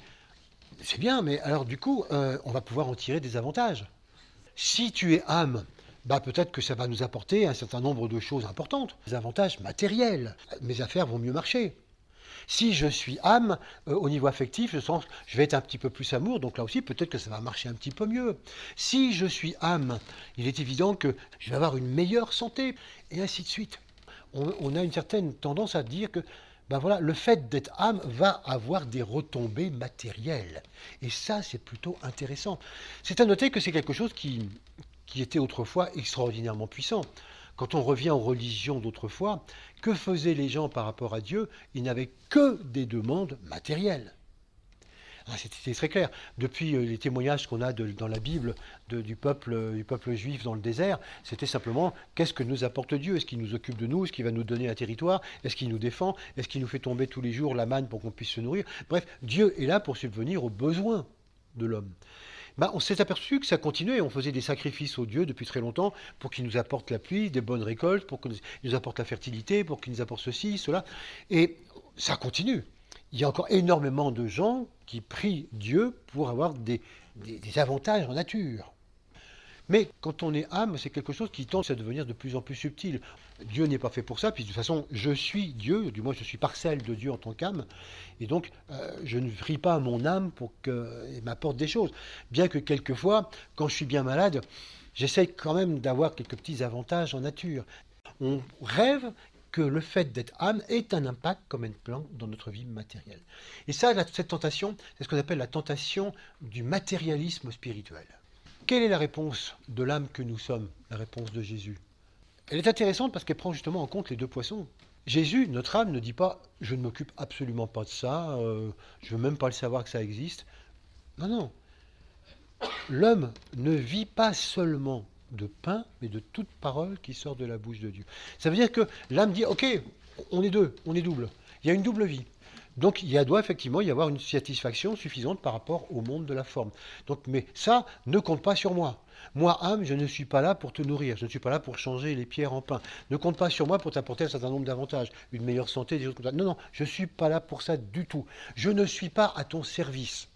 c'est bien, mais alors du coup, on va pouvoir en tirer des avantages. Si tu es âme, bah peut-être que ça va nous apporter un certain nombre de choses importantes, des avantages matériels. Mes affaires vont mieux marcher. Si je suis âme, au niveau affectif, je vais être un petit peu plus amour, donc là aussi, peut-être que ça va marcher un petit peu mieux. Si je suis âme, il est évident que je vais avoir une meilleure santé, et ainsi de suite. On a une certaine tendance à dire que ben voilà, le fait d'être âme va avoir des retombées matérielles. Et ça, c'est plutôt intéressant. C'est à noter que c'est quelque chose qui était autrefois extraordinairement puissant. Quand on revient aux religions d'autrefois, que faisaient les gens par rapport à Dieu? Ils n'avaient que des demandes matérielles. C'était très clair. Depuis les témoignages qu'on a dans la Bible du peuple juif dans le désert, c'était simplement qu'est-ce que nous apporte Dieu? Est-ce qu'il nous occupe de nous? Est-ce qu'il va nous donner un territoire? Est-ce qu'il nous défend? Est-ce qu'il nous fait tomber tous les jours la manne pour qu'on puisse se nourrir? Bref, Dieu est là pour subvenir aux besoins de l'homme. On s'est aperçu que ça continuait. On faisait des sacrifices aux dieux depuis très longtemps pour qu'ils nous apportent la pluie, des bonnes récoltes, pour qu'ils nous apportent la fertilité, pour qu'ils nous apportent ceci, cela. Et ça continue. Il y a encore énormément de gens qui prient Dieu pour avoir des avantages en nature. Mais quand on est âme, c'est quelque chose qui tend à devenir de plus en plus subtil. Dieu n'est pas fait pour ça, puis de toute façon, je suis Dieu, du moins je suis parcelle de Dieu en tant qu'âme, et donc je ne prie pas mon âme pour qu'elle m'apporte des choses. Bien que quelquefois, quand je suis bien malade, j'essaye quand même d'avoir quelques petits avantages en nature. On rêve que le fait d'être âme ait un impact comme un plan dans notre vie matérielle. Et ça, cette tentation, c'est ce qu'on appelle la tentation du matérialisme spirituel. Quelle est la réponse de l'âme que nous sommes, la réponse de Jésus? Elle est intéressante parce qu'elle prend justement en compte les 2 poissons. Jésus, notre âme, ne dit pas « je ne m'occupe absolument pas de ça, je ne veux même pas le savoir que ça existe ». Non, non. L'homme ne vit pas seulement de pain, mais de toute parole qui sort de la bouche de Dieu. Ça veut dire que l'âme dit, ok, on est 2, on est double. Il y a une double vie. Donc doit effectivement y avoir une satisfaction suffisante par rapport au monde de la forme. Donc, mais ça ne compte pas sur moi. Moi, âme, je ne suis pas là pour te nourrir, je ne suis pas là pour changer les pierres en pain. Ne compte pas sur moi pour t'apporter un certain nombre d'avantages, une meilleure santé, des choses comme ça. Non, non, je ne suis pas là pour ça du tout. Je ne suis pas à ton service.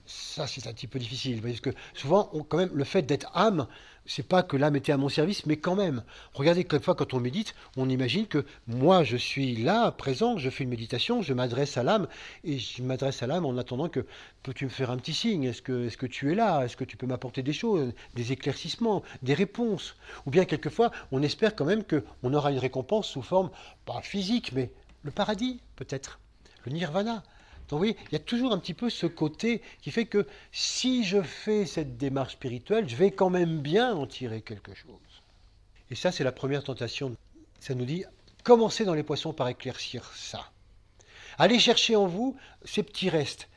Ça, c'est un petit peu difficile, parce que souvent, quand même, le fait d'être âme, c'est pas que l'âme était à mon service, mais quand même. Regardez, quelquefois, quand on médite, on imagine que moi, je suis là, présent, je fais une méditation, je m'adresse à l'âme, et je m'adresse à l'âme en attendant que, peux-tu me faire un petit signe? Est-ce que tu es là? Est-ce que tu peux m'apporter des choses, des éclaircissements, des réponses? Ou bien, quelquefois, on espère quand même qu'on aura une récompense sous forme, pas physique, mais le paradis, peut-être, le nirvana. Donc oui, il y a toujours un petit peu ce côté qui fait que si je fais cette démarche spirituelle, je vais quand même bien en tirer quelque chose. Et ça, c'est la première tentation. Ça nous dit, commencez dans les poissons par éclaircir ça. Allez chercher en vous ces petits restes,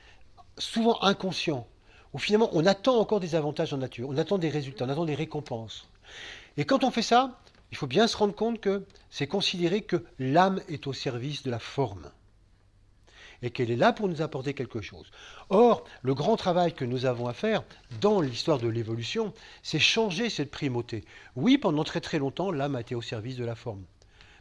souvent inconscients, où finalement on attend encore des avantages en nature, on attend des résultats, on attend des récompenses. Et quand on fait ça, il faut bien se rendre compte que c'est considérer que l'âme est au service de la forme et qu'elle est là pour nous apporter quelque chose. Or, le grand travail que nous avons à faire dans l'histoire de l'évolution, c'est changer cette primauté. Oui, pendant très très longtemps, l'âme a été au service de la forme.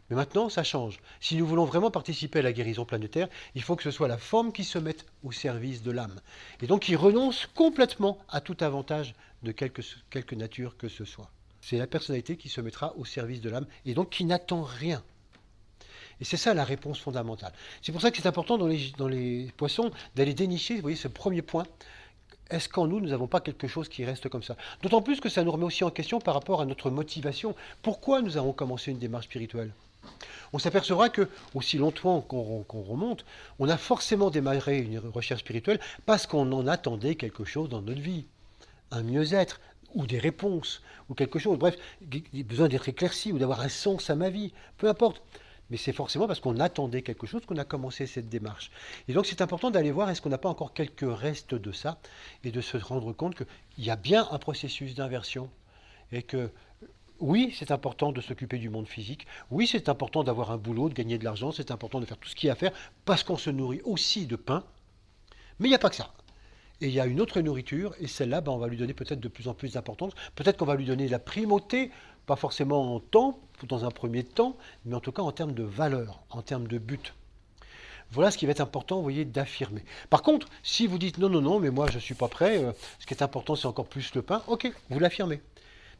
Mais maintenant, ça change. Si nous voulons vraiment participer à la guérison planétaire, il faut que ce soit la forme qui se mette au service de l'âme. Et donc, qui renonce complètement à tout avantage de quelque nature que ce soit. C'est la personnalité qui se mettra au service de l'âme et donc qui n'attend rien. Et c'est ça la réponse fondamentale. C'est pour ça que c'est important dans les poissons d'aller dénicher, vous voyez, ce premier point. Est-ce qu'en nous, nous n'avons pas quelque chose qui reste comme ça? D'autant plus que ça nous remet aussi en question par rapport à notre motivation. Pourquoi nous avons commencé une démarche spirituelle? On s'apercevra que, aussi longtemps qu'on remonte, on a forcément démarré une recherche spirituelle parce qu'on en attendait quelque chose dans notre vie. Un mieux-être, ou des réponses, ou quelque chose. Bref, besoin d'être éclairci, ou d'avoir un sens à ma vie. Peu importe. Mais c'est forcément parce qu'on attendait quelque chose qu'on a commencé cette démarche. Et donc c'est important d'aller voir est-ce qu'on n'a pas encore quelques restes de ça et de se rendre compte qu'il y a bien un processus d'inversion et que oui, c'est important de s'occuper du monde physique, oui, c'est important d'avoir un boulot, de gagner de l'argent, c'est important de faire tout ce qu'il y a à faire parce qu'on se nourrit aussi de pain, mais il n'y a pas que ça. Et il y a une autre nourriture, et celle-là, on va lui donner peut-être de plus en plus d'importance. Peut-être qu'on va lui donner la primauté, pas forcément en temps, dans un premier temps, mais en tout cas en termes de valeur, en termes de but. Voilà ce qui va être important, vous voyez, d'affirmer. Par contre, si vous dites non, non, non, mais moi je ne suis pas prêt, ce qui est important c'est encore plus le pain, ok, vous l'affirmez.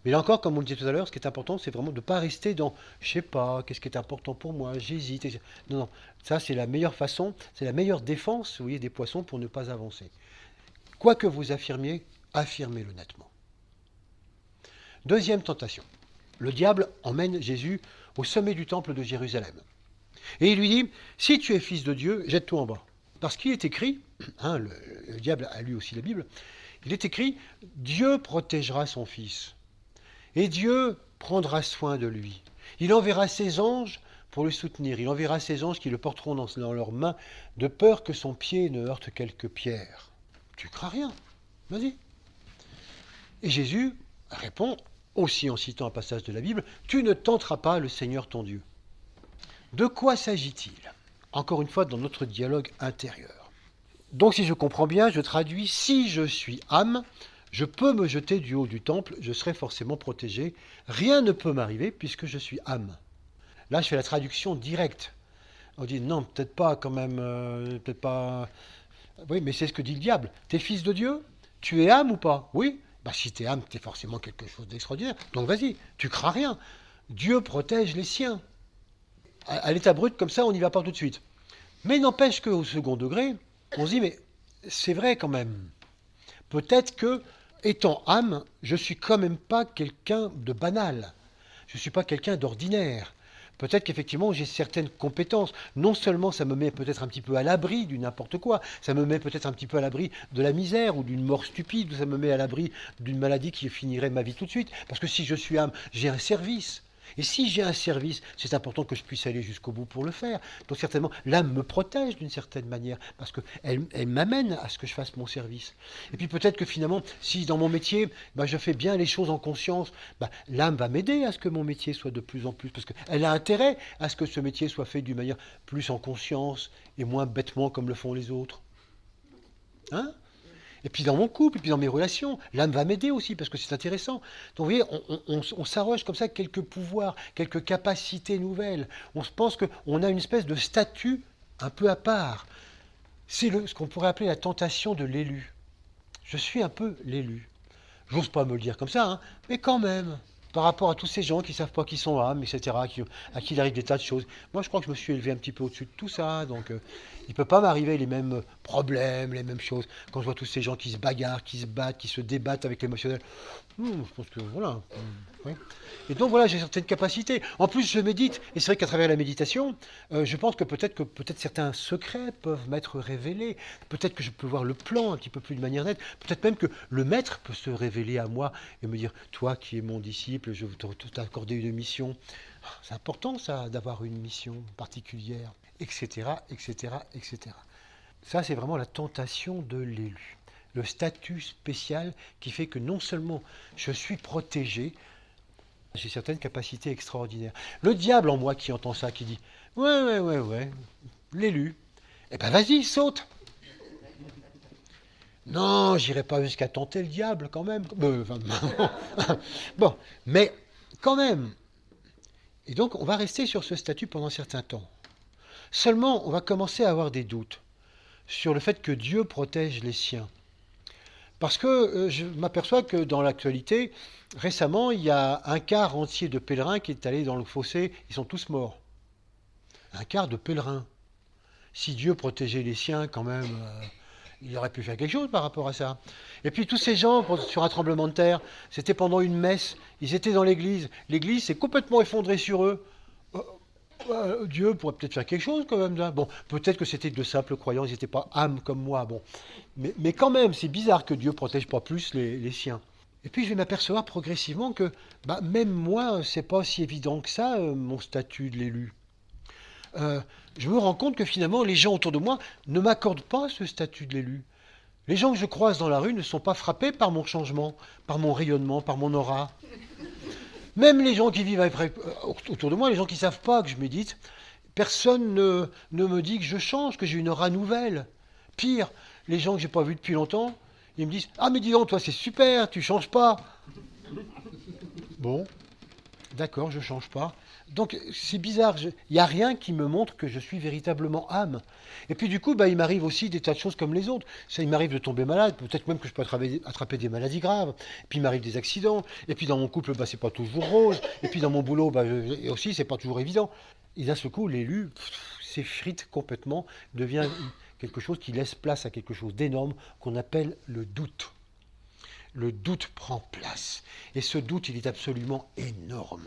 Mais là encore, comme on le disait tout à l'heure, ce qui est important, c'est vraiment de ne pas rester dans je ne sais pas, qu'est-ce qui est important pour moi, j'hésite. Non, non, ça c'est la meilleure façon, c'est la meilleure défense, vous voyez, des poissons pour ne pas avancer. Quoi que vous affirmiez, affirmez-le nettement. Deuxième tentation. Le diable emmène Jésus au sommet du temple de Jérusalem. Et il lui dit, si tu es fils de Dieu, jette-toi en bas. Parce qu'il est écrit, le diable a lu aussi la Bible, il est écrit, Dieu protégera son fils. Et Dieu prendra soin de lui. Il enverra ses anges pour le soutenir. Il enverra ses anges qui le porteront dans leurs mains, de peur que son pied ne heurte quelque pierre. Tu crains rien, vas-y. Et Jésus répond, aussi en citant un passage de la Bible, tu ne tenteras pas le Seigneur ton Dieu. De quoi s'agit-il? Encore une fois, dans notre dialogue intérieur. Donc si je comprends bien, je traduis, si je suis âme, je peux me jeter du haut du temple, je serai forcément protégé, rien ne peut m'arriver puisque je suis âme. Là, je fais la traduction directe. On dit, non, peut-être pas quand même, peut-être pas... Oui, mais c'est ce que dit le diable. T'es fils de Dieu? Tu es âme ou pas? Oui. Bah, si t'es âme, t'es forcément quelque chose d'extraordinaire. Donc vas-y, tu crains rien. Dieu protège les siens. À l'état brut, comme ça, on n'y va pas tout de suite. Mais n'empêche qu'au second degré, on se dit, mais c'est vrai quand même. Peut-être que, étant âme, je suis quand même pas quelqu'un de banal. Je ne suis pas quelqu'un d'ordinaire. Peut-être qu'effectivement, j'ai certaines compétences. Non seulement ça me met peut-être un petit peu à l'abri du n'importe quoi, ça me met peut-être un petit peu à l'abri de la misère ou d'une mort stupide, ou ça me met à l'abri d'une maladie qui finirait ma vie tout de suite. Parce que si je suis âme, j'ai un service. Et si j'ai un service, c'est important que je puisse aller jusqu'au bout pour le faire. Donc certainement, l'âme me protège d'une certaine manière, parce qu'elle m'amène à ce que je fasse mon service. Et puis peut-être que finalement, si dans mon métier, je fais bien les choses en conscience, l'âme va m'aider à ce que mon métier soit de plus en plus, parce qu'elle a intérêt à ce que ce métier soit fait d'une manière plus en conscience et moins bêtement comme le font les autres. Hein? Et puis dans mon couple, et puis dans mes relations, l'âme va m'aider aussi, parce que c'est intéressant. Donc vous voyez, on s'arroge comme ça quelques pouvoirs, quelques capacités nouvelles. On se pense qu'on a une espèce de statut un peu à part. C'est ce qu'on pourrait appeler la tentation de l'élu. Je suis un peu l'élu. J'ose pas me le dire comme ça, hein, mais quand même, par rapport à tous ces gens qui ne savent pas qui sont âmes, etc., à qui il arrive des tas de choses. Moi, je crois que je me suis élevé un petit peu au-dessus de tout ça, donc il ne peut pas m'arriver les mêmes problèmes, les mêmes choses. Quand je vois tous ces gens qui se bagarrent, qui se battent, qui se débattent avec l'émotionnel, je pense que voilà. Oui. Et donc voilà, j'ai certaines capacités. En plus, je médite, et c'est vrai qu'à travers la méditation, je pense que peut-être certains secrets peuvent m'être révélés. Peut-être que je peux voir le plan un petit peu plus de manière nette. Peut-être même que le maître peut se révéler à moi et me dire, toi qui es mon disciple, je veux t'accorder une mission. C'est important ça, d'avoir une mission particulière, etc., etc., etc. Ça, c'est vraiment la tentation de l'élu. Le statut spécial qui fait que non seulement je suis protégé, j'ai certaines capacités extraordinaires. Le diable en moi qui entend ça, qui dit « Ouais, l'élu, eh ben vas-y, saute !» Non, j'irai pas jusqu'à tenter le diable quand même. Bon, mais quand même. Et donc, on va rester sur ce statut pendant un certain temps. Seulement, on va commencer à avoir des doutes sur le fait que Dieu protège les siens. Parce que je m'aperçois que dans l'actualité, récemment, il y a un quart entier de pèlerins qui est allé dans le fossé, ils sont tous morts. Un quart de pèlerins. Si Dieu protégeait les siens, quand même, il aurait pu faire quelque chose par rapport à ça. Et puis tous ces gens, sur un tremblement de terre, c'était pendant une messe, ils étaient dans l'église. L'église s'est complètement effondrée sur eux. Dieu pourrait peut-être faire quelque chose quand même. Hein. Bon, peut-être que c'était de simples croyants, ils n'étaient pas âmes comme moi. Bon. Mais quand même, c'est bizarre que Dieu ne protège pas plus les siens. Et puis je vais m'apercevoir progressivement que même moi, c'est pas si évident que ça, mon statut de l'élu. Je me rends compte que finalement, les gens autour de moi ne m'accordent pas ce statut de l'élu. Les gens que je croise dans la rue ne sont pas frappés par mon changement, par mon rayonnement, par mon aura. Même les gens qui vivent autour de moi, les gens qui ne savent pas que je médite, personne ne me dit que je change, que j'ai une aura nouvelle. Pire, les gens que je n'ai pas vus depuis longtemps, ils me disent « Ah mais dis donc, toi c'est super, tu ne changes pas !» Bon, d'accord, je ne change pas. Donc c'est bizarre, il n'y a rien qui me montre que je suis véritablement âme. Et puis du coup, il m'arrive aussi des tas de choses comme les autres. Ça, il m'arrive de tomber malade, peut-être même que je peux attraper des maladies graves. Et puis il m'arrive des accidents. Et puis dans mon couple, c'est pas toujours rose. Et puis dans mon boulot, aussi, c'est pas toujours évident. Et d'un seul coup, l'élu s'effrite complètement, devient quelque chose qui laisse place à quelque chose d'énorme qu'on appelle le doute. Le doute prend place. Et ce doute, il est absolument énorme.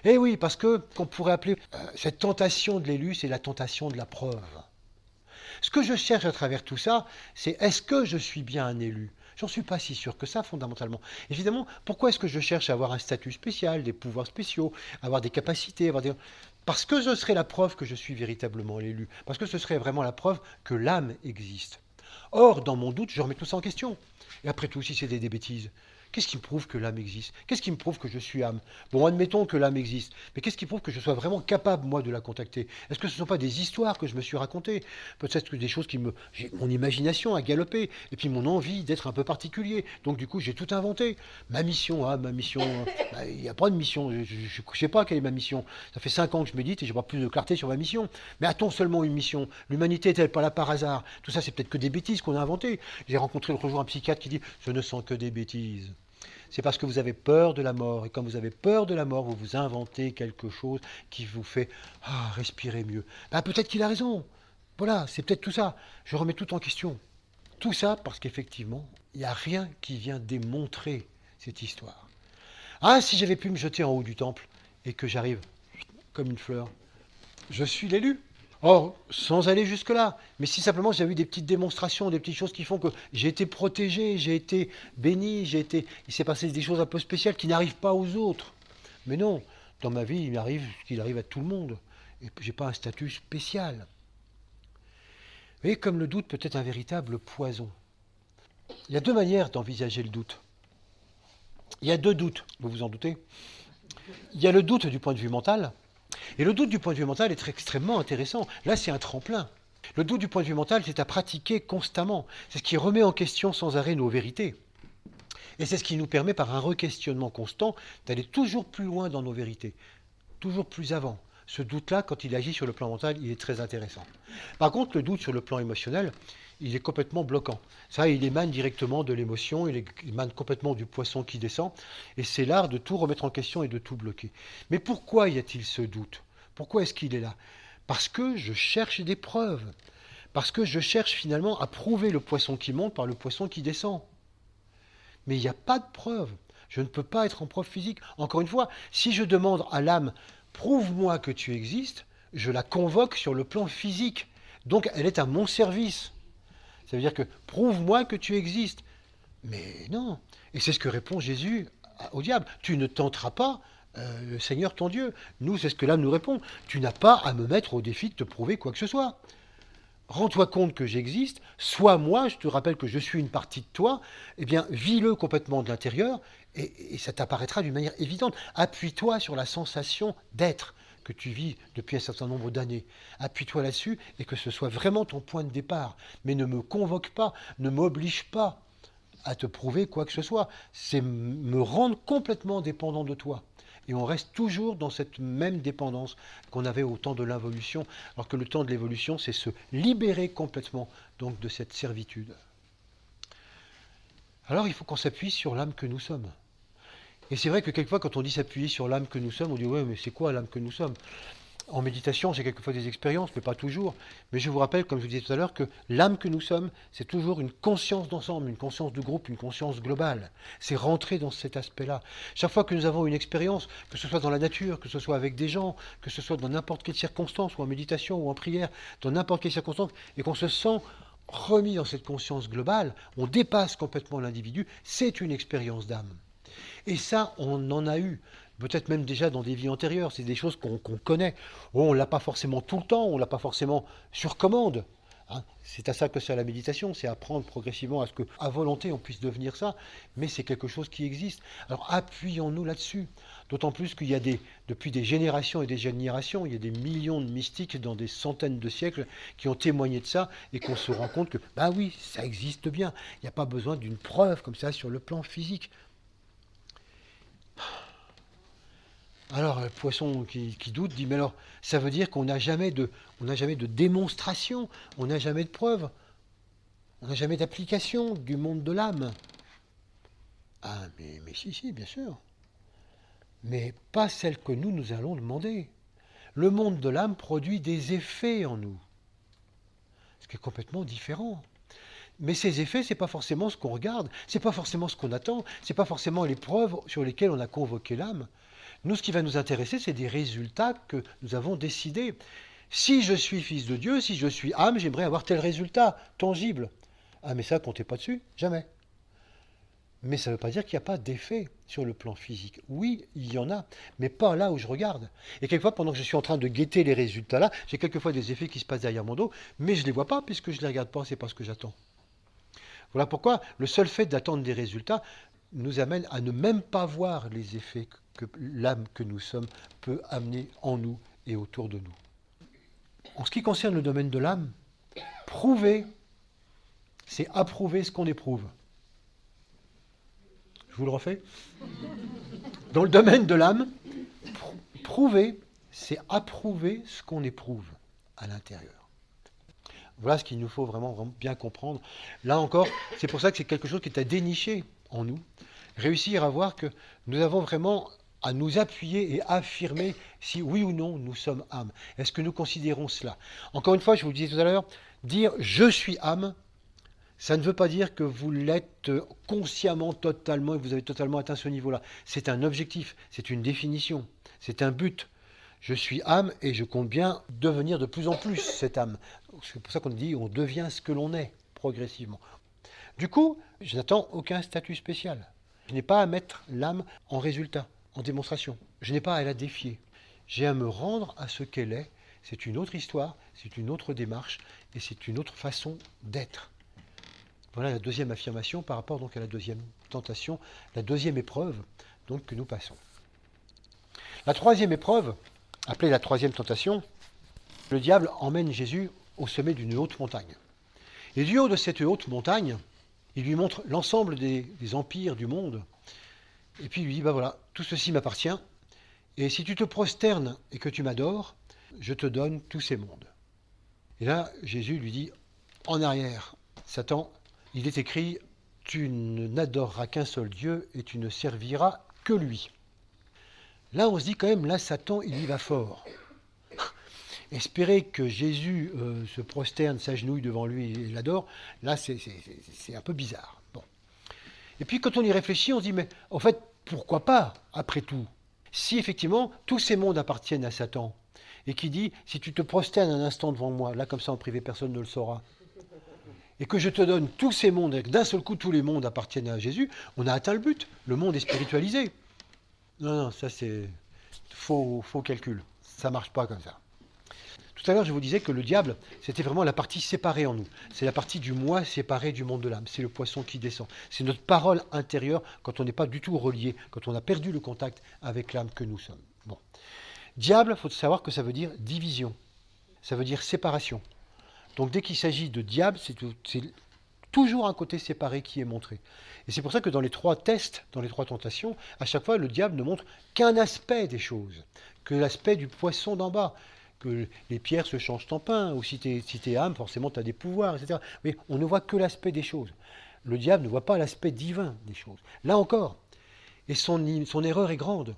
Eh oui, parce que qu'on pourrait appeler cette tentation de l'élu, c'est la tentation de la preuve. Ce que je cherche à travers tout ça, c'est est-ce que je suis bien un élu ? J'en suis pas si sûr que ça, fondamentalement. Évidemment, pourquoi est-ce que je cherche à avoir un statut spécial, des pouvoirs spéciaux, avoir des capacités, Parce que ce serait la preuve que je suis véritablement l'élu. Parce que ce serait vraiment la preuve que l'âme existe. Or, dans mon doute, je remets tout ça en question. Et après tout, si c'est des bêtises, qu'est-ce qui me prouve que l'âme existe ? Qu'est-ce qui me prouve que je suis âme ? Bon, admettons que l'âme existe, mais qu'est-ce qui prouve que je sois vraiment capable, moi, de la contacter ? Est-ce que ce ne sont pas des histoires que je me suis racontées ? Peut-être que des choses j'ai mon imagination a galopé, et puis mon envie d'être un peu particulier. Donc du coup, j'ai tout inventé. Ma mission, il n'y a pas de mission. Je ne sais pas quelle est ma mission. Ça fait 5 ans que je médite et je n'ai pas plus de clarté sur ma mission. Mais a-t-on seulement une mission ? L'humanité est-elle pas là par hasard ? Tout ça, c'est peut-être que des bêtises qu'on a inventées. J'ai rencontré l'autre jour un psychiatre qui dit « Je ne sens que des bêtises ». C'est parce que vous avez peur de la mort. Et quand vous avez peur de la mort, vous vous inventez quelque chose qui vous fait respirer mieux. Peut-être qu'il a raison. Voilà, c'est peut-être tout ça. Je remets tout en question. Tout ça parce qu'effectivement, il n'y a rien qui vient démontrer cette histoire. Ah, si j'avais pu me jeter en haut du temple et que j'arrive comme une fleur, je suis l'élu. Or, sans aller jusque-là, mais si simplement j'avais eu des petites démonstrations, des petites choses qui font que j'ai été protégé, j'ai été béni, il s'est passé des choses un peu spéciales qui n'arrivent pas aux autres. Mais non, Dans ma vie, il m'arrive ce qu'il arrive à tout le monde. Et je n'ai pas un statut spécial. Vous voyez, comme le doute peut être un véritable poison. Il y a deux manières d'envisager le doute. Il y a deux doutes, vous vous en doutez. Il y a le doute du point de vue mental. Et le doute du point de vue mental est extrêmement intéressant. Là, c'est un tremplin. Le doute du point de vue mental, c'est à pratiquer constamment. C'est ce qui remet en question sans arrêt nos vérités. Et c'est ce qui nous permet, par un re-questionnement constant, d'aller toujours plus loin dans nos vérités, toujours plus avant. Ce doute-là, quand il agit sur le plan mental, il est très intéressant. Par contre, le doute sur le plan émotionnel, il est complètement bloquant. Ça, il émane directement de l'émotion, il émane complètement du poisson qui descend, et c'est l'art de tout remettre en question et de tout bloquer. Mais pourquoi y a-t-il ce doute? Pourquoi est-ce qu'il est là? Parce que je cherche des preuves. Parce que je cherche finalement à prouver le poisson qui monte par le poisson qui descend. Mais il n'y a pas de preuve. Je ne peux pas être en preuve physique. Encore une fois, si je demande à l'âme, prouve-moi que tu existes, je la convoque sur le plan physique. Donc elle est à mon service. Ça veut dire que prouve-moi que tu existes. Mais non. Et c'est ce que répond Jésus au diable. Tu ne tenteras pas le Seigneur ton Dieu. Nous, c'est ce que l'âme nous répond. Tu n'as pas à me mettre au défi de te prouver quoi que ce soit. Rends-toi compte que j'existe, sois moi, je te rappelle que je suis une partie de toi, eh bien, vis-le complètement de l'intérieur, et ça t'apparaîtra d'une manière évidente. Appuie-toi sur la sensation d'être que tu vis depuis un certain nombre d'années. Appuie-toi là-dessus, et que ce soit vraiment ton point de départ. Mais ne me convoque pas, ne m'oblige pas à te prouver quoi que ce soit. C'est me rendre complètement dépendant de toi. Et on reste toujours dans cette même dépendance qu'on avait au temps de l'involution, alors que le temps de l'évolution, c'est se libérer complètement donc, de cette servitude. Alors il faut qu'on s'appuie sur l'âme que nous sommes. Et c'est vrai que quelquefois, quand on dit s'appuyer sur l'âme que nous sommes, on dit « ouais, mais c'est quoi l'âme que nous sommes ?» En méditation, j'ai quelquefois des expériences, mais pas toujours. Mais je vous rappelle, comme je vous disais tout à l'heure, que l'âme que nous sommes, c'est toujours une conscience d'ensemble, une conscience de groupe, une conscience globale. C'est rentrer dans cet aspect-là. Chaque fois que nous avons une expérience, que ce soit dans la nature, que ce soit avec des gens, que ce soit dans n'importe quelle circonstance, ou en méditation, ou en prière, dans n'importe quelle circonstance, et qu'on se sent remis dans cette conscience globale, on dépasse complètement l'individu, c'est une expérience d'âme. Et ça, on en a eu. Peut-être même déjà dans des vies antérieures, c'est des choses qu'on connaît. On ne l'a pas forcément tout le temps, on ne l'a pas forcément sur commande. Hein. C'est à ça que sert la méditation, c'est apprendre progressivement à ce qu'à volonté on puisse devenir ça, mais c'est quelque chose qui existe. Alors appuyons-nous là-dessus. D'autant plus qu'il y a depuis des générations et des générations, il y a des millions de mystiques dans des centaines de siècles qui ont témoigné de ça et qu'on se rend compte que, bah oui, ça existe bien. Il n'y a pas besoin d'une preuve comme ça sur le plan physique. Alors, le poisson qui doute dit, mais alors, ça veut dire qu'on n'a jamais de démonstration, on n'a jamais de preuve, on n'a jamais d'application du monde de l'âme. Ah, mais si, bien sûr. Mais pas celle que nous allons demander. Le monde de l'âme produit des effets en nous, ce qui est complètement différent. Mais ces effets, ce n'est pas forcément ce qu'on regarde, ce n'est pas forcément ce qu'on attend, ce n'est pas forcément les preuves sur lesquelles on a convoqué l'âme. Nous, ce qui va nous intéresser, c'est des résultats que nous avons décidés. Si je suis fils de Dieu, si je suis âme, j'aimerais avoir tel résultat tangible. Ah, mais ça, comptez pas dessus, jamais. Mais ça ne veut pas dire qu'il n'y a pas d'effet sur le plan physique. Oui, il y en a, mais pas là où je regarde. Et quelquefois, pendant que je suis en train de guetter les résultats là, j'ai quelquefois des effets qui se passent derrière mon dos, mais je ne les vois pas puisque je ne les regarde pas, c'est pas ce que j'attends. Voilà pourquoi le seul fait d'attendre des résultats nous amène à ne même pas voir les effets que l'âme que nous sommes peut amener en nous et autour de nous. En ce qui concerne le domaine de l'âme, prouver, c'est approuver ce qu'on éprouve. Je vous le refais. Dans le domaine de l'âme, prouver, c'est approuver ce qu'on éprouve à l'intérieur. Voilà ce qu'il nous faut vraiment bien comprendre. Là encore, c'est pour ça que c'est quelque chose qui est à dénicher en nous. Réussir à voir que nous avons vraiment à nous appuyer et affirmer si oui ou non nous sommes âme. Est-ce que nous considérons cela? Encore une fois, je vous le disais tout à l'heure, dire « je suis âme », ça ne veut pas dire que vous l'êtes consciemment, totalement, et que vous avez totalement atteint ce niveau-là. C'est un objectif, c'est une définition, c'est un but. Je suis âme et je compte bien devenir de plus en plus cette âme. C'est pour ça qu'on dit on devient ce que l'on est, progressivement. Du coup, je n'attends aucun statut spécial. Je n'ai pas à mettre l'âme en résultat, en démonstration. je n'ai pas à la défier. J'ai à me rendre à ce qu'elle est. C'est une autre histoire, c'est une autre démarche et c'est une autre façon d'être. Voilà la deuxième affirmation par rapport donc à la deuxième tentation, la deuxième épreuve donc, que nous passons. La troisième épreuve, appelée la troisième tentation, le diable emmène Jésus au sommet d'une haute montagne. Et du haut de cette haute montagne, il lui montre l'ensemble des empires du monde. Et puis il lui dit, voilà, tout ceci m'appartient. Et si tu te prosternes et que tu m'adores, je te donne tous ces mondes. Et là, Jésus lui dit, en arrière, Satan, il est écrit, tu n'adoreras qu'un seul Dieu et tu ne serviras que lui. Là, on se dit quand même, là, Satan, il y va fort. Espérer que Jésus se prosterne, s'agenouille devant lui et l'adore, là, c'est un peu bizarre. Bon. Et puis, quand on y réfléchit, on se dit, mais en fait, pourquoi pas, après tout? Si effectivement, tous ces mondes appartiennent à Satan, et qui dit, si tu te prosternes un instant devant moi, là, comme ça, en privé, personne ne le saura, et que je te donne tous ces mondes, et que d'un seul coup, tous les mondes appartiennent à Jésus, on a atteint le but. Le monde est spiritualisé. Non, ça, c'est faux calcul. Ça ne marche pas comme ça. Tout à l'heure, je vous disais que le diable, c'était vraiment la partie séparée en nous. C'est la partie du moi séparé du monde de l'âme. C'est le poisson qui descend. C'est notre parole intérieure quand on n'est pas du tout relié, quand on a perdu le contact avec l'âme que nous sommes. Bon. Diable, il faut savoir que ça veut dire division. Ça veut dire séparation. Donc dès qu'il s'agit de diable, c'est toujours un côté séparé qui est montré. Et c'est pour ça que dans les trois tests, dans les trois tentations, à chaque fois, le diable ne montre qu'un aspect des choses, que l'aspect du poisson d'en bas, que les pierres se changent en pain, ou si tu es âme, forcément tu as des pouvoirs, etc. Mais on ne voit que l'aspect des choses. Le diable ne voit pas l'aspect divin des choses. Là encore, et son erreur est grande,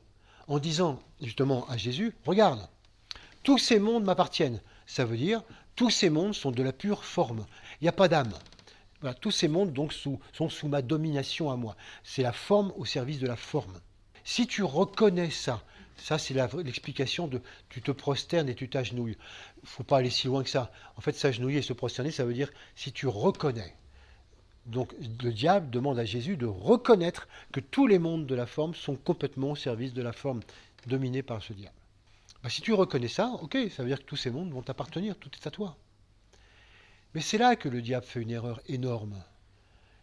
en disant justement à Jésus, regarde, tous ces mondes m'appartiennent. Ça veut dire, tous ces mondes sont de la pure forme. Il n'y a pas d'âme. Voilà, tous ces mondes donc sont sous ma domination à moi. C'est la forme au service de la forme. Si tu reconnais ça c'est l'explication de tu te prosternes et tu t'agenouilles. Il ne faut pas aller si loin que ça. En fait, s'agenouiller et se prosterner, ça veut dire si tu reconnais. Donc le diable demande à Jésus de reconnaître que tous les mondes de la forme sont complètement au service de la forme, dominée par ce diable. Si tu reconnais ça, ok, ça veut dire que tous ces mondes vont t'appartenir, tout est à toi. Mais c'est là que le diable fait une erreur énorme.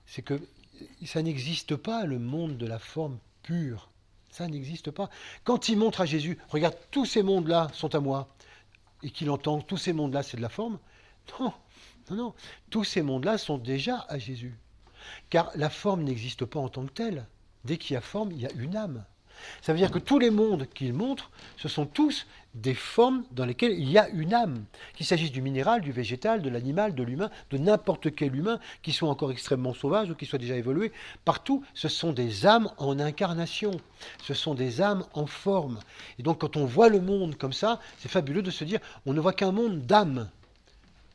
C'est que ça n'existe pas, le monde de la forme pure. Ça n'existe pas. Quand il montre à Jésus, regarde, tous ces mondes-là sont à moi, et qu'il entend, tous ces mondes-là, c'est de la forme, non. Tous ces mondes-là sont déjà à Jésus. Car la forme n'existe pas en tant que telle. Dès qu'il y a forme, il y a une âme. Ça veut dire que tous les mondes qu'il montre, ce sont tous des formes dans lesquelles il y a une âme. Qu'il s'agisse du minéral, du végétal, de l'animal, de l'humain, de n'importe quel humain, qui soit encore extrêmement sauvage ou qui soit déjà évolué. Partout, ce sont des âmes en incarnation. Ce sont des âmes en forme. Et donc quand on voit le monde comme ça, c'est fabuleux de se dire, on ne voit qu'un monde d'âmes,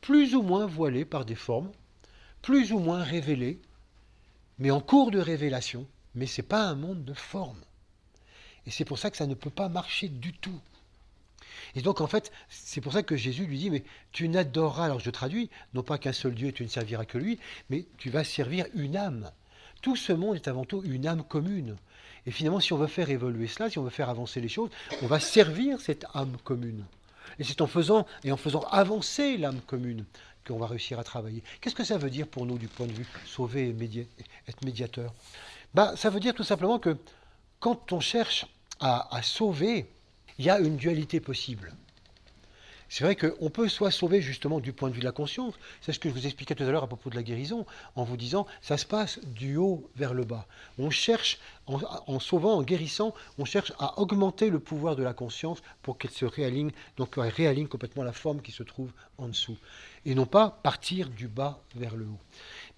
plus ou moins voilées par des formes, plus ou moins révélées, mais en cours de révélation. Mais ce n'est pas un monde de forme. Et c'est pour ça que ça ne peut pas marcher du tout. Et donc, en fait, c'est pour ça que Jésus lui dit, mais tu n'adoreras, alors je traduis, non pas qu'un seul Dieu et tu ne serviras que lui, mais tu vas servir une âme. Tout ce monde est avant tout une âme commune. Et finalement, si on veut faire évoluer cela, si on veut faire avancer les choses, on va servir cette âme commune. Et c'est en faisant avancer l'âme commune qu'on va réussir à travailler. Qu'est-ce que ça veut dire pour nous du point de vue sauver et être médiateur? Ça veut dire tout simplement que quand on cherche à sauver, il y a une dualité possible. C'est vrai qu'on peut soit sauver justement du point de vue de la conscience, c'est ce que je vous expliquais tout à l'heure à propos de la guérison, en vous disant, ça se passe du haut vers le bas. On cherche, en sauvant, en guérissant, on cherche à augmenter le pouvoir de la conscience pour qu'elle se réaligne, donc elle réaligne complètement la forme qui se trouve en dessous. Et non pas partir du bas vers le haut.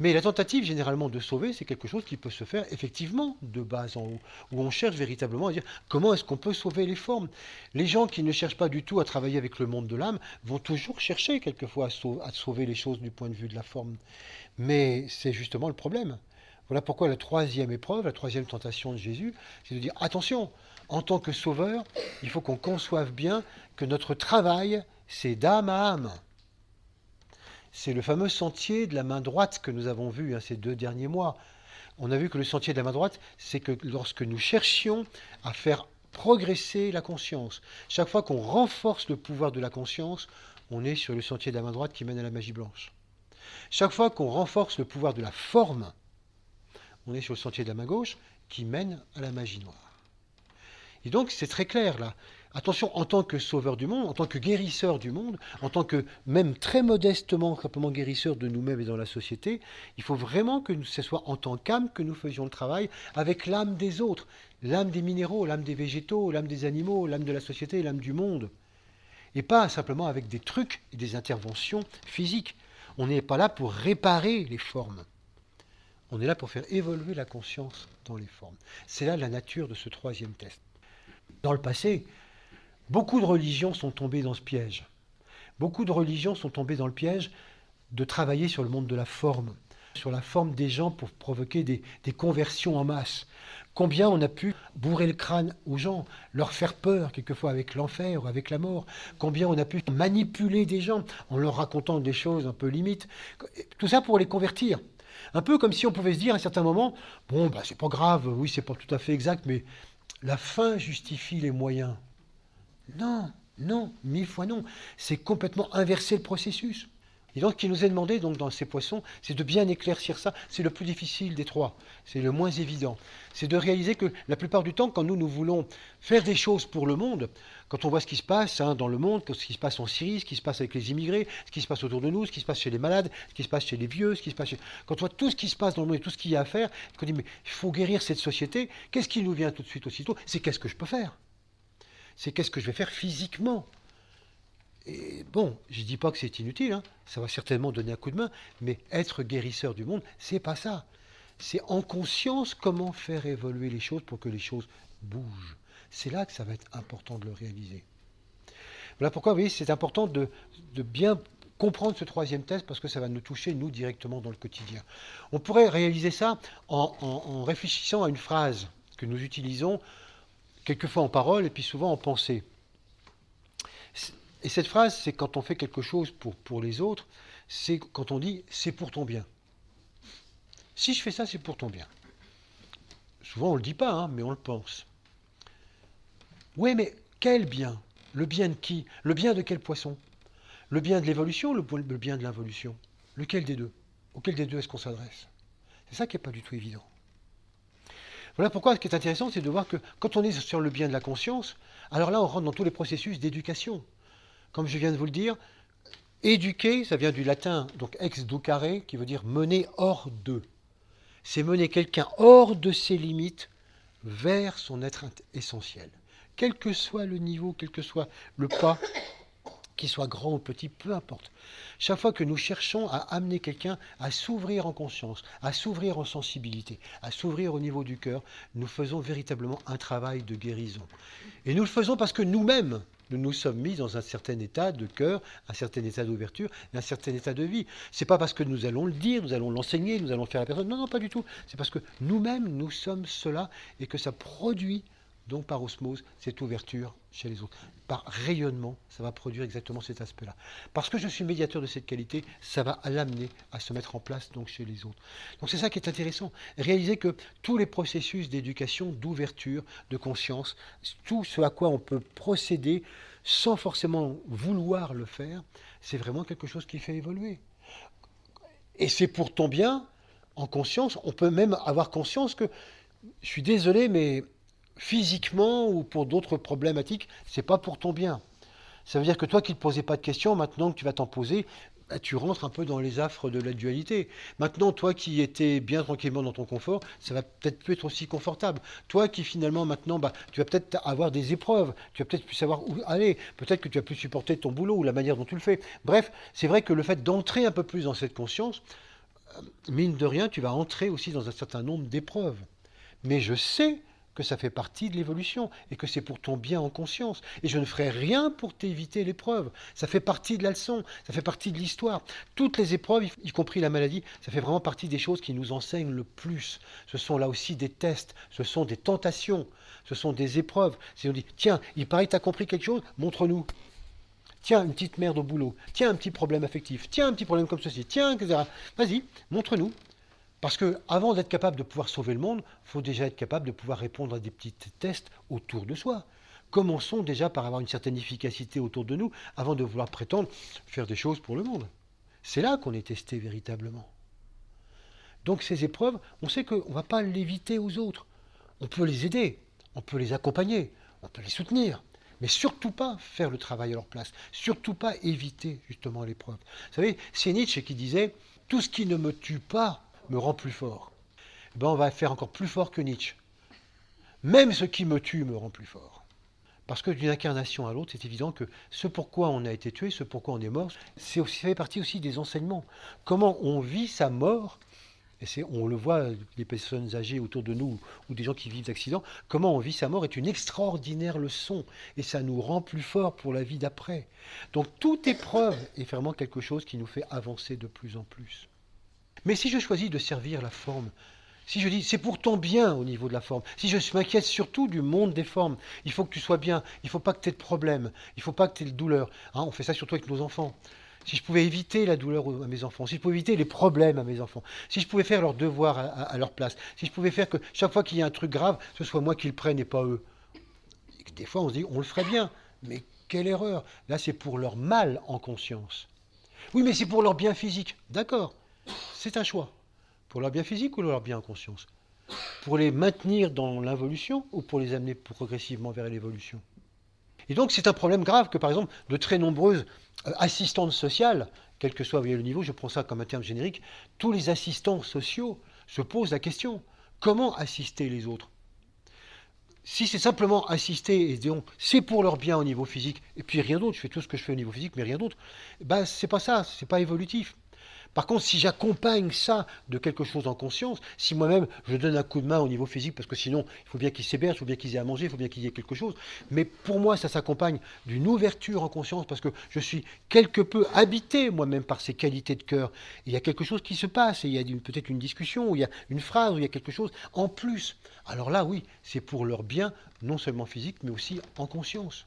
Mais la tentative généralement de sauver, c'est quelque chose qui peut se faire effectivement de bas en haut, où on cherche véritablement à dire comment est-ce qu'on peut sauver les formes. Les gens qui ne cherchent pas du tout à travailler avec le monde de l'âme vont toujours chercher quelquefois à sauver les choses du point de vue de la forme. Mais c'est justement le problème. Voilà pourquoi la troisième épreuve, la troisième tentation de Jésus, c'est de dire attention, en tant que sauveur, il faut qu'on conçoive bien que notre travail, c'est d'âme à âme. C'est le fameux sentier de la main droite que nous avons vu ces 2 derniers mois. On a vu que le sentier de la main droite, c'est que lorsque nous cherchions à faire progresser la conscience. Chaque fois qu'on renforce le pouvoir de la conscience, on est sur le sentier de la main droite qui mène à la magie blanche. Chaque fois qu'on renforce le pouvoir de la forme, on est sur le sentier de la main gauche qui mène à la magie noire. Et donc c'est très clair là. Attention, en tant que sauveur du monde, en tant que guérisseur du monde, en tant que même très modestement, simplement guérisseur de nous-mêmes et dans la société, il faut vraiment que ce soit en tant qu'âme que nous faisions le travail avec l'âme des autres, l'âme des minéraux, l'âme des végétaux, l'âme des animaux, l'âme de la société, l'âme du monde. Et pas simplement avec des trucs et des interventions physiques. On n'est pas là pour réparer les formes. On est là pour faire évoluer la conscience dans les formes. C'est là la nature de ce troisième test. Dans le passé, beaucoup de religions sont tombées dans ce piège. Beaucoup de religions sont tombées dans le piège de travailler sur le monde de la forme, sur la forme des gens pour provoquer des conversions en masse. Combien on a pu bourrer le crâne aux gens, leur faire peur quelquefois avec l'enfer ou avec la mort. Combien on a pu manipuler des gens en leur racontant des choses un peu limites. Tout ça pour les convertir. Un peu comme si on pouvait se dire à un certain moment, bon, bah, c'est pas grave, oui, c'est pas tout à fait exact, mais la fin justifie les moyens. Non, non, 1000 fois non. C'est complètement inverser le processus. Et donc, ce qui nous est demandé donc, dans ces poissons, c'est de bien éclaircir ça. C'est le plus difficile des trois. C'est le moins évident. C'est de réaliser que la plupart du temps, quand nous voulons faire des choses pour le monde, quand on voit ce qui se passe dans le monde, ce qui se passe en Syrie, ce qui se passe avec les immigrés, ce qui se passe autour de nous, ce qui se passe chez les malades, ce qui se passe chez les vieux, quand on voit tout ce qui se passe dans le monde et tout ce qu'il y a à faire, qu'on dit, mais il faut guérir cette société, qu'est-ce qui nous vient tout de suite aussitôt? C'est qu'est-ce que je peux faire? C'est qu'est-ce que je vais faire physiquement? Et bon, je ne dis pas que c'est inutile, hein, ça va certainement donner un coup de main, mais être guérisseur du monde, c'est pas ça. C'est en conscience comment faire évoluer les choses pour que les choses bougent. C'est là que ça va être important de le réaliser. Voilà pourquoi, vous voyez, c'est important de bien comprendre ce troisième test, parce que ça va nous toucher, nous, directement dans le quotidien. On pourrait réaliser ça en réfléchissant à une phrase que nous utilisons quelquefois en parole et puis souvent en pensée. Et cette phrase, c'est quand on fait quelque chose pour les autres, c'est quand on dit « c'est pour ton bien ». Si je fais ça, c'est pour ton bien. Souvent, on ne le dit pas, hein, mais on le pense. Oui, mais quel bien? Le bien de qui? Le bien de quel poisson? Le bien de l'évolution ou le bien de l'involution? Lequel des deux? Auquel des deux est-ce qu'on s'adresse? C'est ça qui n'est pas du tout évident. Voilà pourquoi ce qui est intéressant, c'est de voir que quand on est sur le bien de la conscience, alors là, on rentre dans tous les processus d'éducation. Comme je viens de vous le dire, éduquer, ça vient du latin, donc ex-ducare, qui veut dire mener hors d'eux. C'est mener quelqu'un hors de ses limites vers son être essentiel. Quel que soit le niveau, quel que soit le pas, qu'il soit grand ou petit, peu importe. Chaque fois que nous cherchons à amener quelqu'un à s'ouvrir en conscience, à s'ouvrir en sensibilité, à s'ouvrir au niveau du cœur, nous faisons véritablement un travail de guérison. Et nous le faisons parce que nous-mêmes, nous nous sommes mis dans un certain état de cœur, un certain état d'ouverture, un certain état de vie. C'est pas parce que nous allons le dire, nous allons l'enseigner, nous allons faire la personne. Non, non, pas du tout. C'est parce que nous-mêmes, nous sommes cela et que ça produit, donc par osmose, cette ouverture chez les autres. Par rayonnement, ça va produire exactement cet aspect-là. Parce que je suis médiateur de cette qualité, ça va l'amener à se mettre en place donc chez les autres. Donc c'est ça qui est intéressant. Réaliser que tous les processus d'éducation, d'ouverture, de conscience, tout ce à quoi on peut procéder sans forcément vouloir le faire, c'est vraiment quelque chose qui fait évoluer. Et c'est pour ton bien, en conscience, on peut même avoir conscience que, je suis désolé, mais physiquement ou pour d'autres problématiques, c'est pas pour ton bien. Ça veut dire que toi qui ne te posais pas de questions, maintenant que tu vas t'en poser, bah, tu rentres un peu dans les affres de la dualité. Maintenant, toi qui étais bien tranquillement dans ton confort, ça va peut-être plus être aussi confortable. Toi qui finalement maintenant, bah, tu vas peut-être avoir des épreuves, tu vas peut-être plus savoir où aller, peut-être que tu vas plus supporter ton boulot ou la manière dont tu le fais. Bref, c'est vrai que le fait d'entrer un peu plus dans cette conscience, mine de rien, tu vas entrer aussi dans un certain nombre d'épreuves. Mais je sais que ça fait partie de l'évolution et que c'est pour ton bien en conscience. Et je ne ferai rien pour t'éviter l'épreuve. Ça fait partie de la leçon, ça fait partie de l'histoire. Toutes les épreuves, y compris la maladie, ça fait vraiment partie des choses qui nous enseignent le plus. Ce sont là aussi des tests, ce sont des tentations, ce sont des épreuves. Si on dit, tiens, il paraît que tu as compris quelque chose, montre-nous. Tiens, une petite merde au boulot. Tiens, un petit problème affectif. Tiens, un petit problème comme ceci. Tiens, etc. Vas-y, montre-nous. Parce que avant d'être capable de pouvoir sauver le monde, il faut déjà être capable de pouvoir répondre à des petits tests autour de soi. Commençons déjà par avoir une certaine efficacité autour de nous avant de vouloir prétendre faire des choses pour le monde. C'est là qu'on est testé véritablement. Donc ces épreuves, on sait qu'on ne va pas l'éviter aux autres. On peut les aider, on peut les accompagner, on peut les soutenir, mais surtout pas faire le travail à leur place, surtout pas éviter justement l'épreuve. Vous savez, c'est Nietzsche qui disait « Tout ce qui ne me tue pas me rend plus fort ». Ben, on va faire encore plus fort que Nietzsche. Même ce qui me tue me rend plus fort. Parce que d'une incarnation à l'autre, c'est évident que ce pourquoi on a été tué, ce pourquoi on est mort, ça fait partie aussi des enseignements. Comment on vit sa mort, et on le voit, les personnes âgées autour de nous ou des gens qui vivent d'accidents, comment on vit sa mort est une extraordinaire leçon et ça nous rend plus forts pour la vie d'après. Donc toute épreuve est vraiment quelque chose qui nous fait avancer de plus en plus. Mais si je choisis de servir la forme, si je dis c'est pour ton bien au niveau de la forme, si je m'inquiète surtout du monde des formes, il faut que tu sois bien, il ne faut pas que tu aies de problème, il ne faut pas que tu aies de douleur. Hein, on fait ça surtout avec nos enfants. Si je pouvais éviter la douleur à mes enfants, si je pouvais éviter les problèmes à mes enfants, si je pouvais faire leurs devoirs à leur place, si je pouvais faire que chaque fois qu'il y a un truc grave, ce soit moi qui le prenne et pas eux. Et des fois on se dit on le ferait bien, mais quelle erreur. Là c'est pour leur mal en conscience. Oui mais c'est pour leur bien physique. D'accord, c'est un choix. Pour leur bien physique ou leur bien en conscience? Pour les maintenir dans l'involution ou pour les amener progressivement vers l'évolution? Et donc c'est un problème grave que par exemple de très nombreuses assistantes sociales, quel que soit le niveau, je prends ça comme un terme générique, tous les assistants sociaux se posent la question, comment assister les autres? Si c'est simplement assister et disons c'est pour leur bien au niveau physique, et puis rien d'autre, je fais tout ce que je fais au niveau physique, mais rien d'autre, ben c'est pas ça, c'est pas évolutif. Par contre, si j'accompagne ça de quelque chose en conscience, si moi-même je donne un coup de main au niveau physique, parce que sinon il faut bien qu'ils s'hébergent, il faut bien qu'ils aient à manger, il faut bien qu'il y ait quelque chose, mais pour moi ça s'accompagne d'une ouverture en conscience, parce que je suis quelque peu habité moi-même par ces qualités de cœur. Il y a quelque chose qui se passe, et il y a peut-être une discussion, ou il y a une phrase, ou il y a quelque chose en plus. Alors là, oui, c'est pour leur bien, non seulement physique, mais aussi en conscience.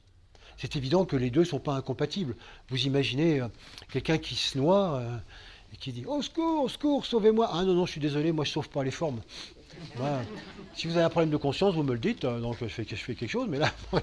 C'est évident que les deux ne sont pas incompatibles. Vous imaginez quelqu'un qui se noie... et qui dit « Au secours, sauvez-moi !» Ah non, non, je suis désolé, moi je ne sauve pas les formes. Voilà. Si vous avez un problème de conscience, vous me le dites, donc je fais quelque chose, mais là, bon,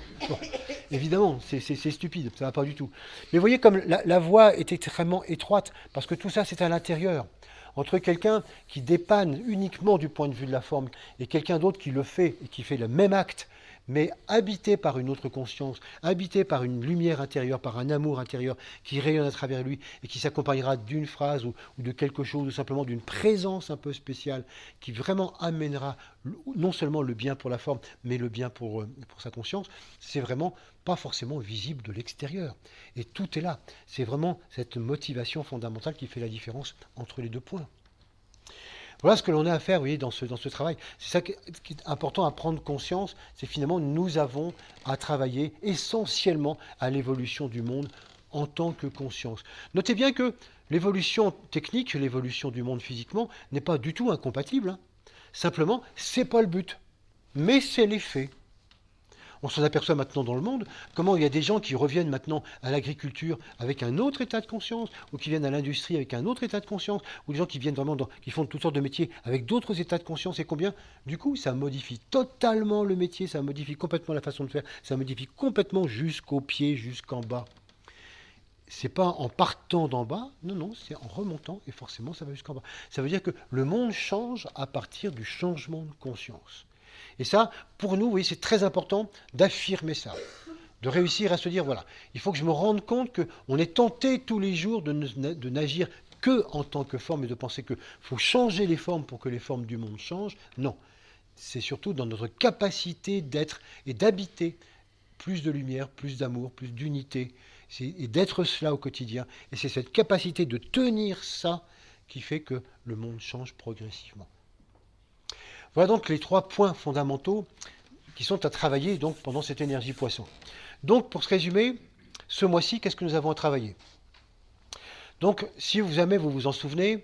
évidemment, c'est stupide, ça ne va pas du tout. Mais vous voyez comme la voie est extrêmement étroite, parce que tout ça, c'est à l'intérieur. Entre quelqu'un qui dépanne uniquement du point de vue de la forme et quelqu'un d'autre qui le fait et qui fait le même acte, mais habité par une autre conscience, habité par une lumière intérieure, par un amour intérieur qui rayonne à travers lui et qui s'accompagnera d'une phrase ou de quelque chose, ou simplement d'une présence un peu spéciale qui vraiment amènera non seulement le bien pour la forme, mais le bien pour sa conscience, c'est vraiment pas forcément visible de l'extérieur. Et tout est là. C'est vraiment cette motivation fondamentale qui fait la différence entre les deux points. Voilà ce que l'on a à faire, vous voyez, dans ce travail. C'est ça qui est important à prendre conscience, c'est finalement nous avons à travailler essentiellement à l'évolution du monde en tant que conscience. Notez bien que l'évolution technique, l'évolution du monde physiquement, n'est pas du tout incompatible. Hein. Simplement, c'est pas le but, mais c'est l'effet. On s'en aperçoit maintenant dans le monde, comment il y a des gens qui reviennent maintenant à l'agriculture avec un autre état de conscience, ou qui viennent à l'industrie avec un autre état de conscience, ou des gens qui viennent vraiment qui font toutes sortes de métiers avec d'autres états de conscience, et combien, du coup, ça modifie totalement le métier, ça modifie complètement la façon de faire, ça modifie complètement jusqu'au pied, jusqu'en bas. C'est pas en partant d'en bas, non, non, c'est en remontant, et forcément ça va jusqu'en bas. Ça veut dire que le monde change à partir du changement de conscience. Et ça, pour nous, oui, c'est très important d'affirmer ça, de réussir à se dire, voilà, il faut que je me rende compte qu'on est tenté tous les jours de n'agir que en tant que forme et de penser qu'il faut changer les formes pour que les formes du monde changent. Non, c'est surtout dans notre capacité d'être et d'habiter plus de lumière, plus d'amour, plus d'unité, et d'être cela au quotidien. Et c'est cette capacité de tenir ça qui fait que le monde change progressivement. Voilà donc les 3 points fondamentaux qui sont à travailler donc, pendant cette énergie poisson. Donc, pour se résumer, ce mois-ci, qu'est-ce que nous avons à travailler? Donc, si jamais vous vous en souvenez,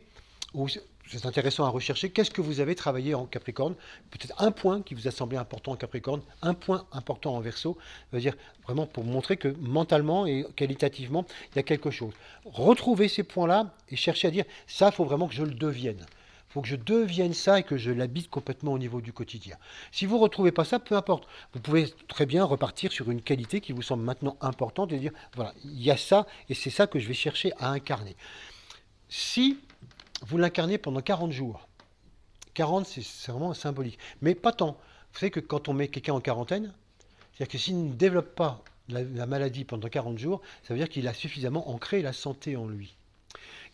ou c'est intéressant à rechercher, qu'est-ce que vous avez travaillé en Capricorne? Peut-être un point qui vous a semblé important en Capricorne, un point important en Verseau, ça veut dire vraiment pour montrer que mentalement et qualitativement, il y a quelque chose. Retrouvez ces points-là et cherchez à dire, ça, il faut vraiment que je le devienne. Il faut que je devienne ça et que je l'habite complètement au niveau du quotidien. Si vous ne retrouvez pas ça, peu importe. Vous pouvez très bien repartir sur une qualité qui vous semble maintenant importante et dire, voilà, il y a ça et c'est ça que je vais chercher à incarner. Si vous l'incarnez pendant 40 jours, 40 c'est vraiment symbolique, mais pas tant. Vous savez que quand on met quelqu'un en quarantaine, c'est-à-dire que s'il ne développe pas la maladie pendant 40 jours, ça veut dire qu'il a suffisamment ancré la santé en lui.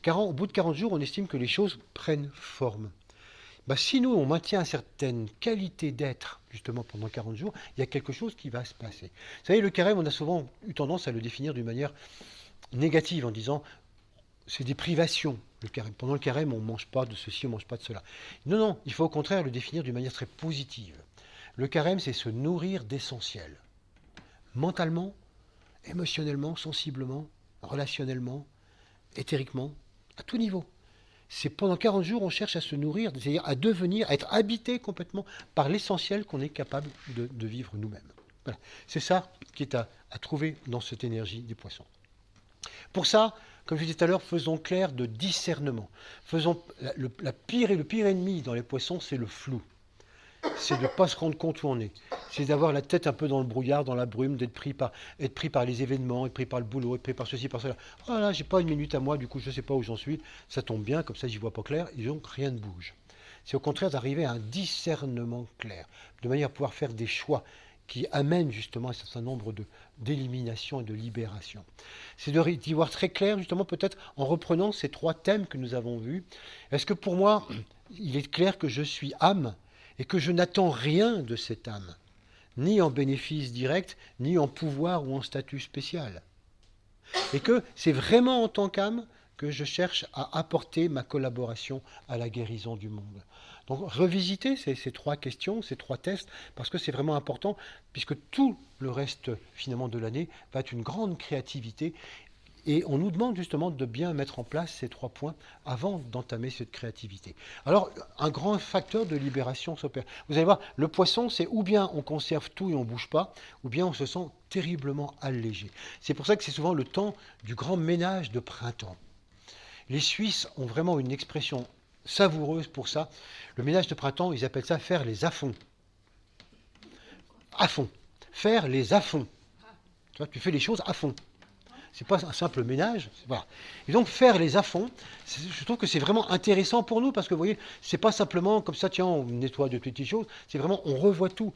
Au bout de 40 jours, on estime que les choses prennent forme. Si nous, on maintient une certaine qualité d'être, justement, pendant 40 jours, il y a quelque chose qui va se passer. Vous savez, le carême, on a souvent eu tendance à le définir d'une manière négative, en disant, c'est des privations, le carême. Pendant le carême, on ne mange pas de ceci, on ne mange pas de cela. Non, non, il faut au contraire le définir d'une manière très positive. Le carême, c'est se nourrir d'essentiel. Mentalement, émotionnellement, sensiblement, relationnellement, éthériquement, à tout niveau. C'est pendant 40 jours, on cherche à se nourrir, c'est-à-dire à devenir, à être habité complètement par l'essentiel qu'on est capable de vivre nous-mêmes. Voilà. C'est ça qui est à trouver dans cette énergie des poissons. Pour ça, comme je disais tout à l'heure, faisons clair de discernement. Le pire ennemi dans les poissons, c'est le flou. C'est de ne pas se rendre compte où on est. C'est d'avoir la tête un peu dans le brouillard, dans la brume, être pris par les événements, être pris par le boulot, être pris par ceci, par cela. Oh là, j'ai pas une minute à moi, du coup je ne sais pas où j'en suis. Ça tombe bien, comme ça j'y vois pas clair, et donc rien ne bouge. C'est au contraire d'arriver à un discernement clair, de manière à pouvoir faire des choix qui amènent justement un certain nombre d'éliminations et de libérations. C'est d'y voir très clair, justement, peut-être en reprenant ces 3 thèmes que nous avons vus. Est-ce que pour moi, il est clair que je suis âme et que je n'attends rien de cette âme, ni en bénéfice direct, ni en pouvoir ou en statut spécial. Et que c'est vraiment en tant qu'âme que je cherche à apporter ma collaboration à la guérison du monde. Donc revisiter ces 3 questions, ces 3 tests, parce que c'est vraiment important, puisque tout le reste finalement de l'année va être une grande créativité. Et on nous demande justement de bien mettre en place ces 3 points avant d'entamer cette créativité. Alors, un grand facteur de libération s'opère. Vous allez voir, le poisson, c'est ou bien on conserve tout et on ne bouge pas, ou bien on se sent terriblement allégé. C'est pour ça que c'est souvent le temps du grand ménage de printemps. Les Suisses ont vraiment une expression savoureuse pour ça. Le ménage de printemps, ils appellent ça faire les à-fonds. À fond. Faire les à-fonds. Tu fais les choses à fond. C'est pas un simple ménage. Voilà. Et donc faire les à-fonds, je trouve que c'est vraiment intéressant pour nous parce que vous voyez, c'est pas simplement comme ça, tiens, on nettoie de petites choses, c'est vraiment on revoit tout.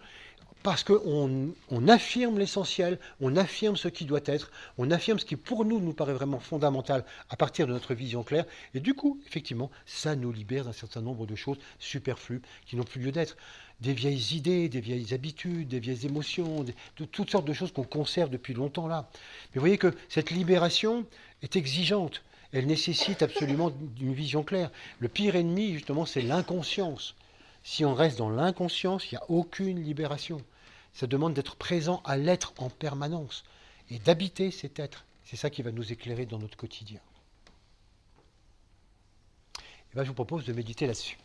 Parce qu'on affirme l'essentiel, on affirme ce qui doit être, on affirme ce qui pour nous paraît vraiment fondamental à partir de notre vision claire. Et du coup, effectivement, ça nous libère d'un certain nombre de choses superflues qui n'ont plus lieu d'être. Des vieilles idées, des vieilles habitudes, des vieilles émotions, de toutes sortes de choses qu'on conserve depuis longtemps là. Mais vous voyez que cette libération est exigeante. Elle nécessite absolument une vision claire. Le pire ennemi, justement, c'est l'inconscience. Si on reste dans l'inconscience, il n'y a aucune libération. Ça demande d'être présent à l'être en permanence et d'habiter cet être. C'est ça qui va nous éclairer dans notre quotidien. Et bien, je vous propose de méditer là-dessus.